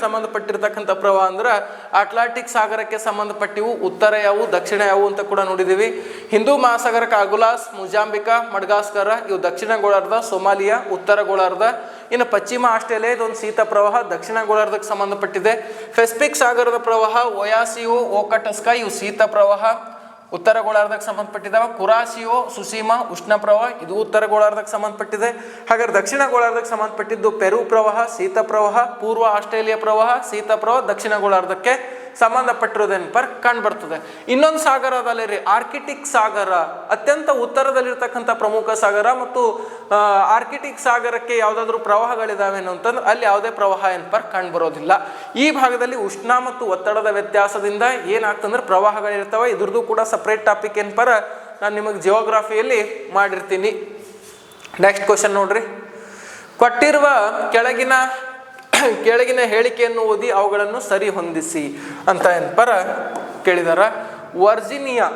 ಸಂಬಂಧಪಟ್ಟಿರ್ತಕ್ಕಂಥ ಪ್ರವಾಹ ಅಂದ್ರೆ ಅಟ್ಲಾಂಟಿಕ್ ಸಾಗರಕ್ಕೆ ಸಂಬಂಧಪಟ್ಟಿವು. ಉತ್ತರ ಯಾವುವು ದಕ್ಷಿಣ ಯಾವುವು ಅಂತ ಕೂಡ ನೋಡಿದ್ದೀವಿ. ಹಿಂದೂ ಮಹಾಸಾಗರಕ್ಕೆ ಅಗುಲಾಸ್, ಮುಜಾಂಬಿಕಾ, ಮಡಗಾಸ್ಕರ ಇವು ದಕ್ಷಿಣ ಗೋಳಾರ್ಧ, ಸೊಮಾಲಿಯಾ ಉತ್ತರ ಗೋಳಾರ್ಧ. ಇನ್ನು ಪಶ್ಚಿಮ ಆಸ್ಟ್ರೇಲಿಯಾ ಇದೊಂದು ಶೀತ ಪ್ರವಾಹ, ದಕ್ಷಿಣ ಗೋಳಾರ್ಧಕ್ಕೆ ಸಂಬಂಧಪಟ್ಟಿದೆ. ಪೆಸಿಫಿಕ್ ಸಾಗರದ ಪ್ರವಾಹ ಒಯಾಸಿಯೋ, ಓಕಟಸ್ಕ ಇವು ಶೀತ ಪ್ರವಾಹ, ಉತ್ತರ ಗೋಳಾರ್ಧಕ್ಕೆ ಸಂಬಂಧಪಟ್ಟಿದ್ದಾವೆ. ಕುರಾಸಿಯೋ, ಸುಸೀಮ ಉಷ್ಣ ಪ್ರವಾಹ ಇದು ಉತ್ತರ ಗೋಳಾರ್ಧಕ್ಕೆ ಸಂಬಂಧಪಟ್ಟಿದೆ. ಹಾಗಾದ್ರೆ ದಕ್ಷಿಣ ಗೋಳಾರ್ಧಕ್ಕೆ ಸಂಬಂಧಪಟ್ಟಿದ್ದು ಪೆರು ಪ್ರವಾಹ ಶೀತ ಪ್ರವಾಹ, ಪೂರ್ವ ಆಸ್ಟ್ರೇಲಿಯಾ ಪ್ರವಾಹ ಶೀತ ಪ್ರವಾಹ, ದಕ್ಷಿಣ ಗೋಳಾರ್ಧಕ್ಕೆ ಸಂಬಂಧಪಟ್ಟಿರೋದೇನಪ್ಪ ಕಂಡು ಬರ್ತದೆ. ಇನ್ನೊಂದು ಸಾಗರ ಅದಲ್ಲ ರೀ, ಆರ್ಕಿಟಿಕ್ ಸಾಗರ. ಅತ್ಯಂತ ಉತ್ತರದಲ್ಲಿರ್ತಕ್ಕಂಥ ಪ್ರಮುಖ ಸಾಗರ. ಮತ್ತು ಆರ್ಕಿಟಿಕ್ ಸಾಗರಕ್ಕೆ ಯಾವುದಾದ್ರೂ ಪ್ರವಾಹಗಳಿದಾವೇನು ಅಂತಂದ್ರೆ ಅಲ್ಲಿ ಯಾವುದೇ ಪ್ರವಾಹ ಏನಪ್ಪ ಕಂಡು ಬರೋದಿಲ್ಲ. ಈ ಭಾಗದಲ್ಲಿ ಉಷ್ಣ ಮತ್ತು ಒತ್ತಡದ ವ್ಯತ್ಯಾಸದಿಂದ ಏನಾಗ್ತಂದ್ರೆ ಪ್ರವಾಹಗಳಿರ್ತವೆ. ಇದ್ರದ್ದು ಕೂಡ ಸಪ್ರೇಟ್ ಟಾಪಿಕ್ ಏನಪ್ಪ ನಾನು ನಿಮಗೆ ಜಿಯೋಗ್ರಫಿಯಲ್ಲಿ ಮಾಡಿರ್ತೀನಿ. ನೆಕ್ಸ್ಟ್ ಕ್ವಶನ್ ನೋಡ್ರಿ, ಕೊಟ್ಟಿರುವ ಕೆಳಗಿನ ಹೇಳಿಕೆಯನ್ನು ಓದಿ ಅವುಗಳನ್ನು ಸರಿ ಹೊಂದಿಸಿ ಅಂತ ಏನಪ್ಪ ಕೇಳಿದಾರ. ವರ್ಜಿನಿಯಾ,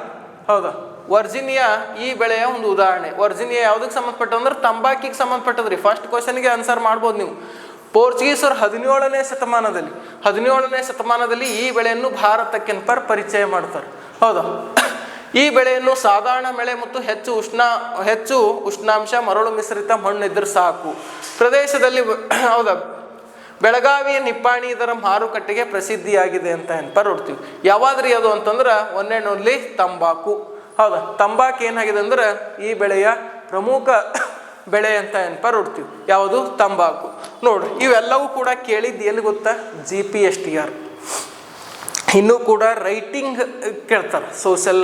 ಹೌದಾ ವರ್ಜಿನಿಯಾ ಈ ಬೆಳೆಯ ಒಂದು ಉದಾಹರಣೆ. ವರ್ಜಿನಿಯಾ ಯಾವುದಕ್ಕೆ ಸಂಬಂಧಪಟ್ಟ ಅಂದ್ರೆ ತಂಬಾಕಿಗೆ ಸಂಬಂಧಪಟ್ಟದ್ರಿ. ಫಸ್ಟ್ ಕ್ವಶನ್ಗೆ ಆನ್ಸರ್ ಮಾಡ್ಬೋದು ನೀವು. ಪೋರ್ಚುಗೀಸರು 17ನೇ ಶತಮಾನದಲ್ಲಿ ಈ ಬೆಳೆಯನ್ನು ಭಾರತಕ್ಕೆ ಪರಿಚಯ ಮಾಡ್ತಾರೆ. ಹೌದಾ, ಈ ಬೆಳೆಯನ್ನು ಸಾಧಾರಣ ಮಳೆ ಮತ್ತು ಹೆಚ್ಚು ಉಷ್ಣಾಂಶ ಮರಳು ಮಿಶ್ರಿತ ಮಣ್ಣಿದ್ರೆ ಸಾಕು ಪ್ರದೇಶದಲ್ಲಿ ಹೌದಾ ಬೆಳಗಾವಿಯ ನಿಪ್ಪಾಣಿ ಇದರ ಮಾರುಕಟ್ಟೆಗೆ ಪ್ರಸಿದ್ಧಿಯಾಗಿದೆ ಅಂತ ನೋಡ್ತೀವಿ. ಯಾವಾದ್ರಿ ಅದು ಅಂತಂದ್ರೆ ಒಂದೇನೊಂದ್ಲಿ ತಂಬಾಕು. ಹೌದಾ, ತಂಬಾಕು ಏನಾಗಿದೆ ಅಂದ್ರೆ ಈ ಬೆಳೆಯ ಪ್ರಮುಖ ಬೆಳೆ ಅಂತ ನೋಡ್ತೀವಿ. ಯಾವುದು? ತಂಬಾಕು. ನೋಡ್ರಿ ಇವೆಲ್ಲವೂ ಕೂಡ ಕೇಳಿದ್ದು ಎಲ್ಲಿ ಗೊತ್ತಾ? GPSTR ಇನ್ನೂ ಕೂಡ ರೈಟಿಂಗ್ ಕೇಳ್ತಾರೆ, ಸೋಷಲ್